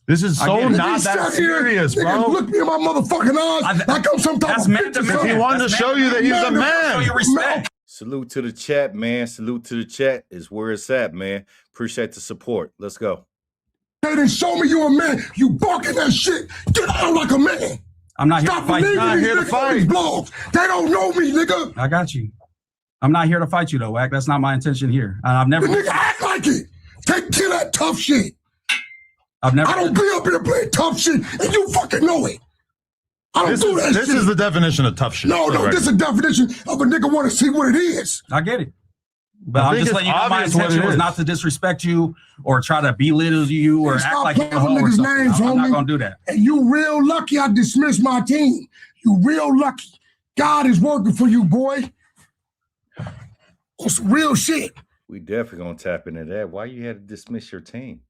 This is so not that serious, bro. Nigga, look me in my motherfucking eyes like I'm some type of bitch. He wanted to show you that he's a man. Show your respect. Salute to the chat, man. Salute to the chat is where it's at, man. Appreciate the support. Let's go. They didn't show me you a man. You barking that shit. Get out like a man. I'm not here to Stop fight you. believing these niggas on these blogs. They don't know me, nigga. I got you. I'm not here to fight you, though, Wack. That's not my intention here. I've never. The nigga act like it. Take care of that tough shit. I don't be up here playing tough shit, and you fucking know it. I don't do that shit. This is the definition of tough shit. No, this is a definition of a nigga want to see what it is. I get it. But I'm just letting you know my intention was not to disrespect you or try to belittle you or act like you're a hoe or something. I'm not going to do that. And you real lucky I dismissed my team. You real lucky. God is working for you, boy. On some real shit. We definitely going to tap into that. Why you had to dismiss your team?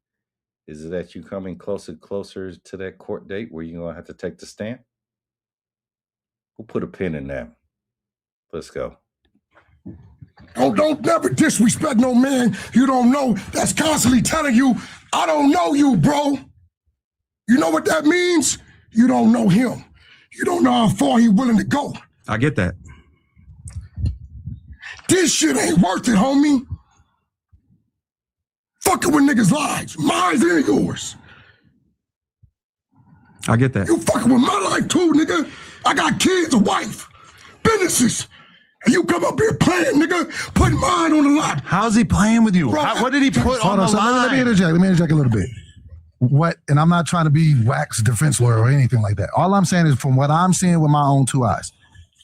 Is it that you coming closer to that court date where you're going to have to take the stand? We'll put a pin in that. Let's go. Don't never disrespect no man you don't know that's constantly telling you, I don't know you, bro. You know what that means? You don't know him. You don't know how far he's willing to go. I get that. This shit ain't worth it, homie. Fucking with niggas' lives. Mine and yours. I get that. You fucking with my life too, nigga. I got kids, a wife, businesses. And you come up here playing, nigga, putting mine on the line. How's he playing with you? Bro, what did he put on the line? Let me interject a little bit. What, and I'm not trying to be Wack's defense lawyer or anything like that. All I'm saying is from what I'm seeing with my own two eyes,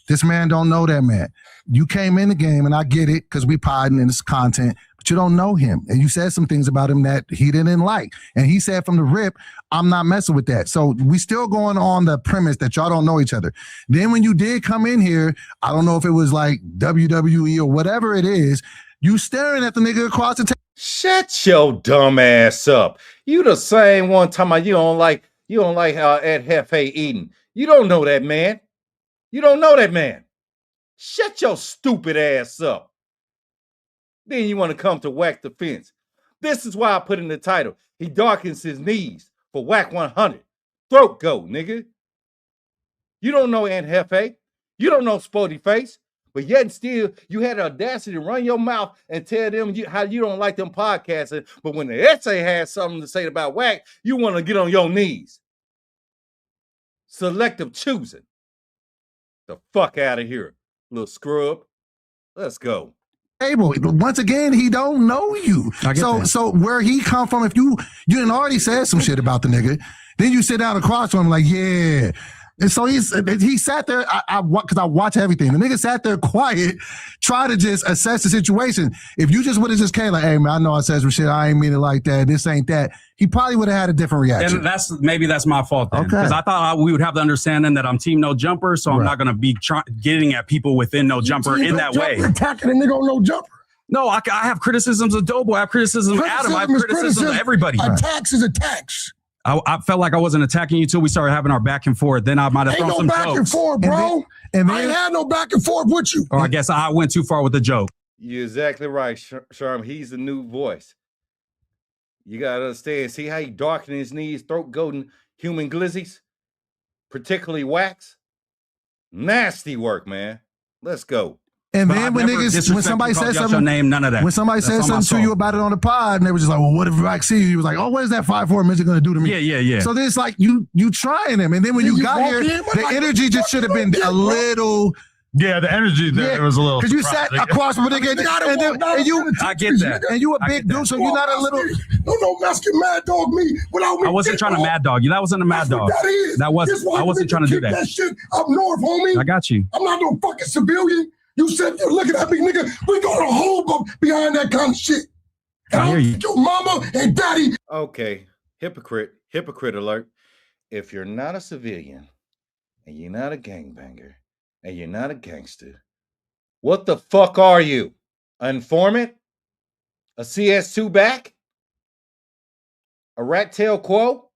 this man don't know that man. You came in the game, and I get it, because we podding and it's content, but you don't know him. And you said some things about him that he didn't like. And he said from the rip, I'm not messing with that. So we still going on the premise that y'all don't know each other. Then when you did come in here, I don't know if it was like WWE or whatever it is, you staring at the nigga across the table. Shut your dumb ass up. You the same one talking about you don't like how Ed Hefe eating. You don't know that man. You don't know that man. Shut your stupid ass up. Then you want to come to Wack defense. This is why I put in the title. He darkens his knees for Wack 100. Throat go, nigga. You don't know Aunt Hefe. You don't know Sporty Face. But yet and still, you had the audacity to run your mouth and tell them how you don't like them podcasting. But when the essay has something to say about Wack, you want to get on your knees. Selective choosing. The fuck out of here, little scrub. Let's go. Once again, he don't know you. So where he come from, if you didn't already said some shit about the nigga, then you sit down across from him like, yeah. And so he sat there, because I watch everything. The nigga sat there quiet, try to just assess the situation. If you just would have just came like, hey man, I know I said some shit, I ain't mean it like that, this ain't that, he probably would have had a different reaction. And maybe that's my fault then. Because I thought we would have the understanding that I'm team no jumper, so I'm not going to be getting at people within no jumper in that way. Attacking a nigga on no jumper. No, I have criticisms of Doughboy, I have criticism of Adam, I have criticism of everybody. Attacks is attacks. I felt like I wasn't attacking you till we started having our back and forth. Then I might have thrown some jokes. Ain't no back and forth, bro. I ain't had no back and forth with you. Or I guess I went too far with the joke. You're exactly right, Sharm. He's the new voice. You gotta understand. See how he darkening his knees, throat goading human glizzies, particularly Wax. Nasty work, man. Let's go. And then when somebody says something, name, none of that. When somebody says something to you about it on the pod, and they were just like, "Well, what if Wack see you?" He was like, "Oh, what is that 5'4" midget gonna do to me?" Yeah. So then it's like you trying him, and then when you got here, the energy just should have been a little. Yeah, the energy there was a little. Because you sat across from a nigga, and you, I get that. And you a big dude, so you're not a little. No, Mexican mad dog me without me. I wasn't trying to mad dog you. That wasn't a mad dog. That was. I wasn't trying to do that. Shit up north, homie. I got you. I'm not no fucking civilian. You said you're looking at me, nigga. We go to home behind that kind of shit. And I hear you. Your mama and daddy. Okay, hypocrite alert. If you're not a civilian and you're not a gangbanger and you're not a gangster, what the fuck are you? An informant? A CS2 back? A rat tail quo?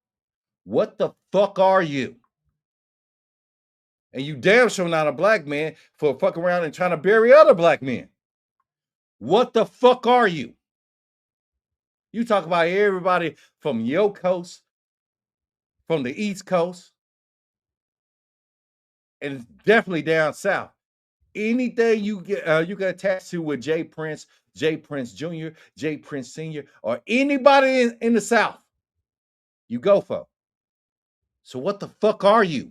What the fuck are you? And you damn sure not a black man for fucking around and trying to bury other black men. What the fuck are you? You talk about everybody from your coast, from the East Coast, and definitely down south. Anything you get attached to with J Prince Jr., J Prince Sr., or anybody in the South, you go for. So what the fuck are you?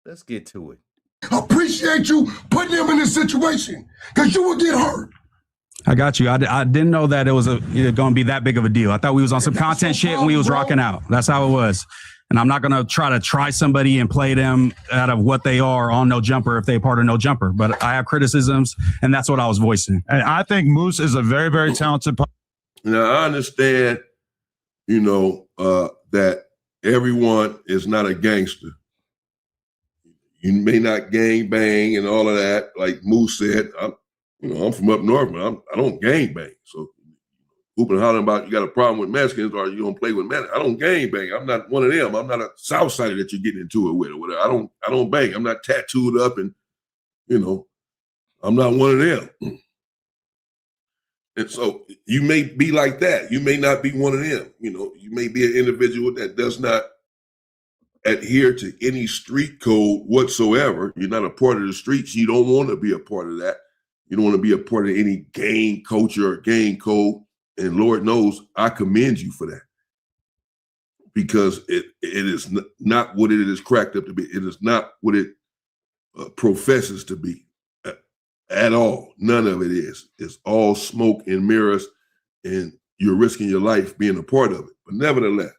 Let's get to it. Appreciate you putting him in this situation because you would get hurt. I got you. I didn't know that it was going to be that big of a deal. I thought we was on some content shit and we was rocking out. That's how it was. And I'm not going to try somebody and play them out of what they are on No Jumper if they're part of No Jumper. But I have criticisms, and that's what I was voicing. And I think Moose is a very, very talented. Now, I understand, that everyone is not a gangster. You may not gang bang and all of that. Like Moose said, I'm from up north, but I don't gang bang. So whooping and hollering about you got a problem with Mexicans or you don't play with Mexicans. I don't gang bang. I'm not one of them. I'm not a Southsider that you're getting into it with or whatever. I don't bang. I'm not tattooed up and I'm not one of them. And so you may be like that. You may not be one of them. You may be an individual that does not adhere to any street code whatsoever. You're not a part of the streets. You don't want to be a part of that. You don't want to be a part of any gang culture or gang code. And Lord knows I commend you for that, because it is not what it is cracked up to be. It is not what it professes to be at all. None of it is. It's all smoke and mirrors, and you're risking your life being a part of it. But nevertheless,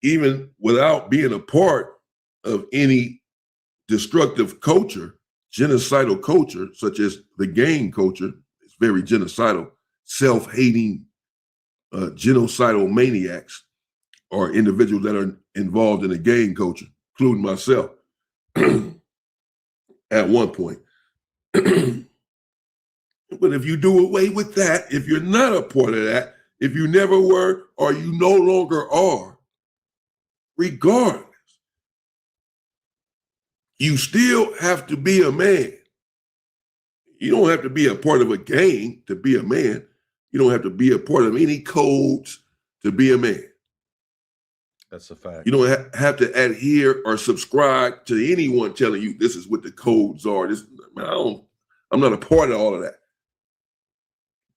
even without being a part of any destructive culture, genocidal culture, such as the gang culture, it's very genocidal. Self-hating, genocidal maniacs or individuals that are involved in a gang culture, including myself at one point. But if you do away with that, if you're not a part of that, if you never were or you no longer are, regardless, you still have to be a man. You don't have to be a part of a gang to be a man. You don't have to be a part of any codes to be a man. That's a fact. You don't have to adhere or subscribe to anyone telling you this is what the codes are. I'm not a part of all of that.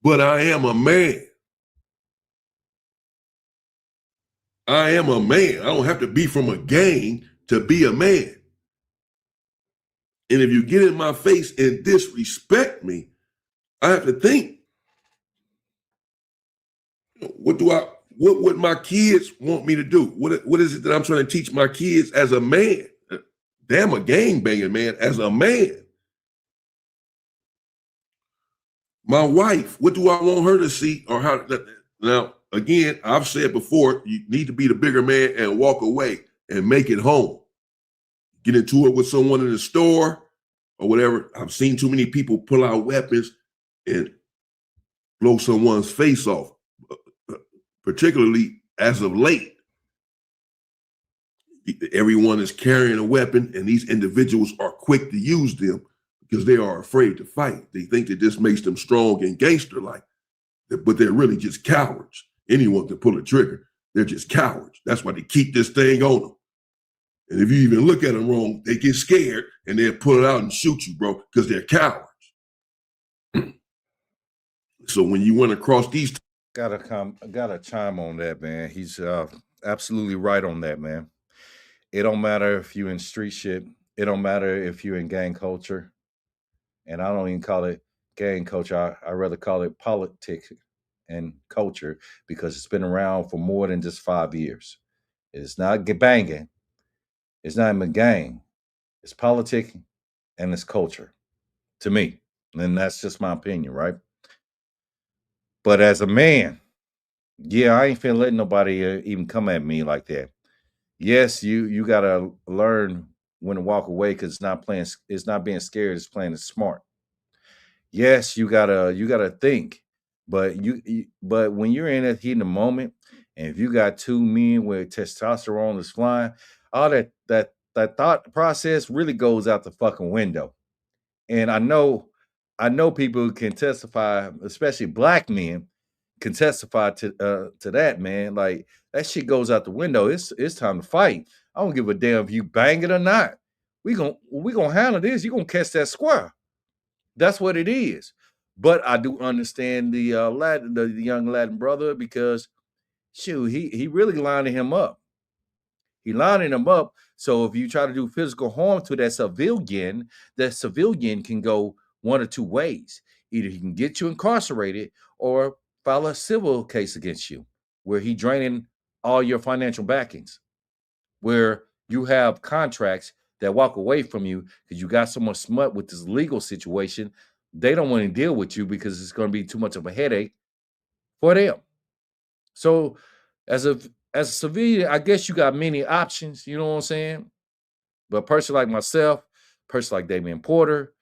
But I am a man. I am a man. I don't have to be from a gang to be a man. And if you get in my face and disrespect me, I have to think, what would my kids want me to do? What is it that I'm trying to teach my kids as a man? Damn, a gangbanging man as a man. My wife, what do I want her to see or how? Now, again, I've said before, you need to be the bigger man and walk away and make it home. Get into it with someone in the store or whatever. I've seen too many people pull out weapons and blow someone's face off. particularly as of late. Everyone is carrying a weapon, and these individuals are quick to use them because they are afraid to fight. They think that this makes them strong and gangster-like, but they're really just cowards. Anyone can pull a trigger. They're just cowards. That's why they keep this thing on them. And if you even look at them wrong, they get scared and they'll pull it out and shoot you, bro, because they're cowards. So when you went across these, gotta chime on that, man. He's absolutely right on that, man. It don't matter if you're in street shit. It don't matter if you're in gang culture. And I don't even call it gang culture. I rather call it politics and culture because it's been around for more than just 5 years. It's not banging. It's not even gang. It's politics and it's culture to me. And that's just my opinion, right? But as a man, yeah, I ain't finna let nobody even come at me like that. Yes, you gotta learn when to walk away because it's not being scared, it's playing it smart. Yes, you gotta think, but but when you're in that heat in the moment, and if you got two men where testosterone is flying, all that thought process really goes out the fucking window. And I know people can testify, especially black men, can testify to that, man. Like that shit goes out the window. It's time to fight. I don't give a damn if you bang it or not. We gonna handle this. You gonna catch that square. That's what it is. But I do understand the young Latin brother because shoot, he really lining him up. He lining him up. So if you try to do physical harm to that civilian can go one or two ways. Either he can get you incarcerated or file a civil case against you, where he draining all your financial backings, where you have contracts that walk away from you because you got so much smut with this legal situation. They don't want to deal with you because it's going to be too much of a headache for them. So as a civilian, I guess you got many options, you know what I'm saying? But a person like myself, person like Damion Porter,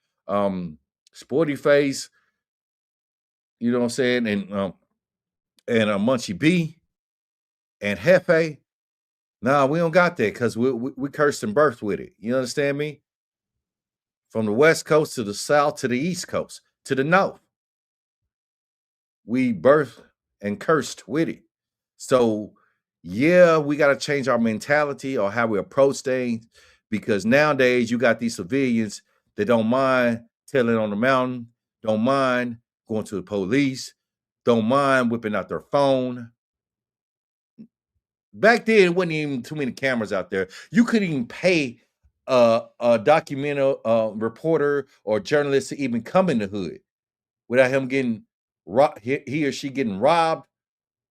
Sporty Face, you know what I'm saying, and Munchie B and Hefe, nah, we don't got that because we cursed and birthed with it. You understand me? From the West Coast to the South to the East Coast to the North, we birthed and cursed with it. So yeah, we got to change our mentality or how we approach things because nowadays you got these civilians that don't mind telling on the mountain, don't mind going to the police, don't mind whipping out their phone. Back then, it wasn't even too many cameras out there. You couldn't even pay a documentary reporter or journalist to even come in the hood without him getting he or she getting robbed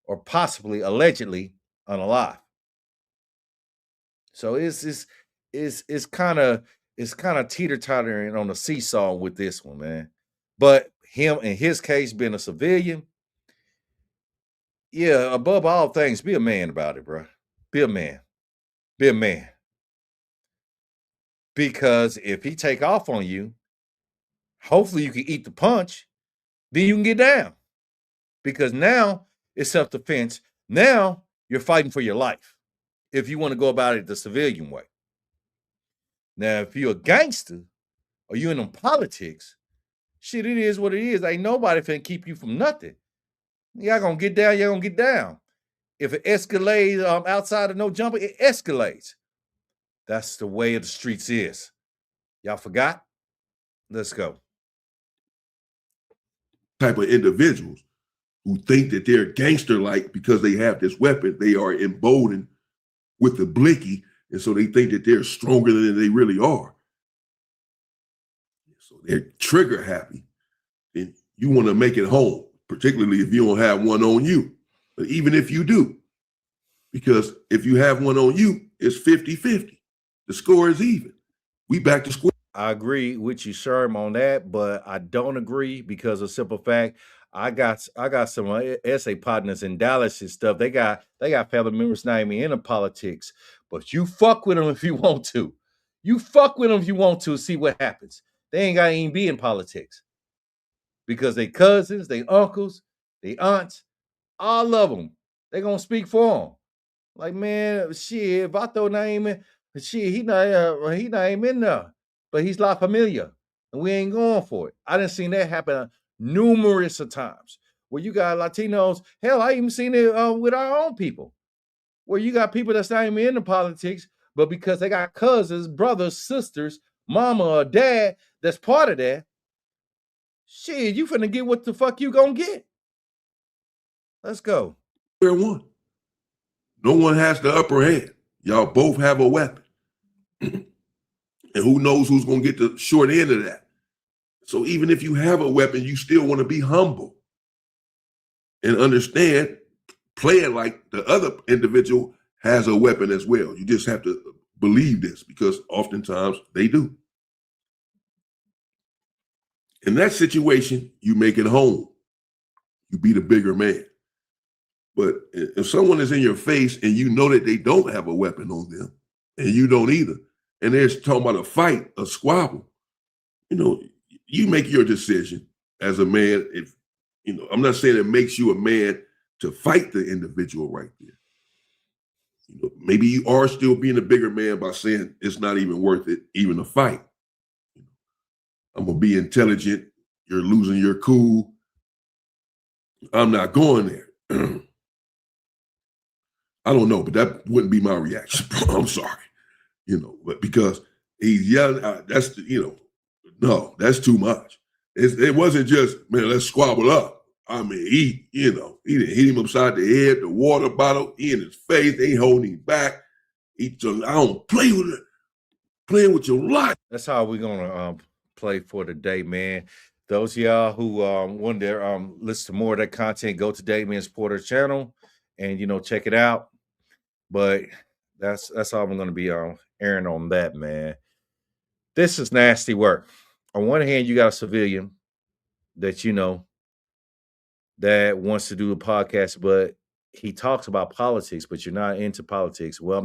or possibly allegedly unalive. So it's kind of teeter-tottering on the seesaw with this one, man. But him in his case being a civilian, yeah, above all things, be a man about it, bro. Be a man. Be a man. Because if he take off on you, hopefully you can eat the punch, then you can get down. Because now it's self-defense. Now you're fighting for your life if you want to go about it the civilian way. Now, if you're a gangster or you're in them politics, shit, it is what it is. Ain't nobody finna keep you from nothing. Y'all gonna get down, y'all gonna get down. If it escalates outside of no jumper, it escalates. That's the way of the streets is. Y'all forgot? Let's go. Type of individuals who think that they're gangster-like because they have this weapon, they are emboldened with the blicky, and so they think that they're stronger than they really are. So they're trigger happy, and you want to make it home, particularly if you don't have one on you. But even if you do, because if you have one on you, it's 50-50. The score is even. We back to square. I agree with you, Sherm, on that, but I don't agree because of simple fact. I got some essay partners in Dallas and stuff. They got family members not even into politics, but you fuck with them if you want to. You fuck with them if you want to. See what happens. They ain't got to even be in politics because they cousins, they uncles, they aunts, all of them They gonna speak for him. Like, man, shit, Vato name in, shit, he not even in there, but he's La Familia, and we ain't going for it. I done seen that happen numerous of times where you got Latinos. Hell, I even seen it with our own people, where you got people that's not even into politics, but because they got cousins, brothers, sisters, mama or dad that's part of that, shit, you finna get what the fuck you gonna get. Let's go. Fair one. No one has the upper hand. Y'all both have a weapon. And who knows who's going to get the short end of that. So even if you have a weapon, you still want to be humble and understand, play it like the other individual has a weapon as well. You just have to believe this because oftentimes they do. In that situation, you make it home. You be the bigger man. But if someone is in your face and you know that they don't have a weapon on them and you don't either, and they're talking about a fight, a squabble, you make your decision as a man. If, I'm not saying it makes you a man to fight the individual right there. Maybe you are still being a bigger man by saying it's not even worth it, even a fight. I'm going to be intelligent. You're losing your cool. I'm not going there. I don't know, but that wouldn't be my reaction. I'm sorry, but because he's yelling, that's, no, that's too much. It wasn't just, man, let's squabble up. I mean, he didn't hit him upside the head, the water bottle, he in his face, they holding him back. I don't play with it, playing with your life. That's how we're going to play for the day, man. Those of y'all who want to listen to more of that content, go to Damion Porter channel and, check it out. But that's all I'm going to be airing on that, man. This is nasty work. On one hand, you got a civilian that that wants to do a podcast, but he talks about politics, but you're not into politics. Well,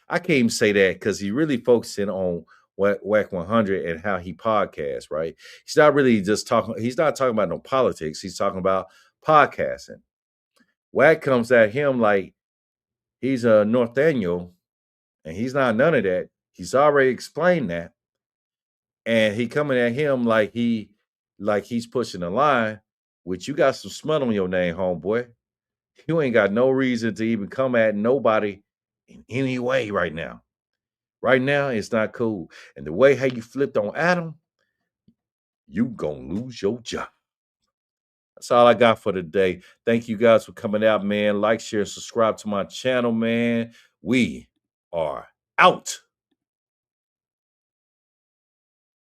I can't even say that because he really focusing on Wack 100 and how he podcasts, right? He's not really just talking. He's not talking about no politics. He's talking about podcasting. Wack comes at him like he's a Norteño, and he's not none of that. He's already explained that. And he coming at him like he's pushing the line, which you got some smut on your name, homeboy. You ain't got no reason to even come at nobody in any way right now. Right now, it's not cool. And the way how you flipped on Adam, you gonna lose your job. That's all I got for today. Thank you guys for coming out, man. Like, share, subscribe to my channel, man. We are out.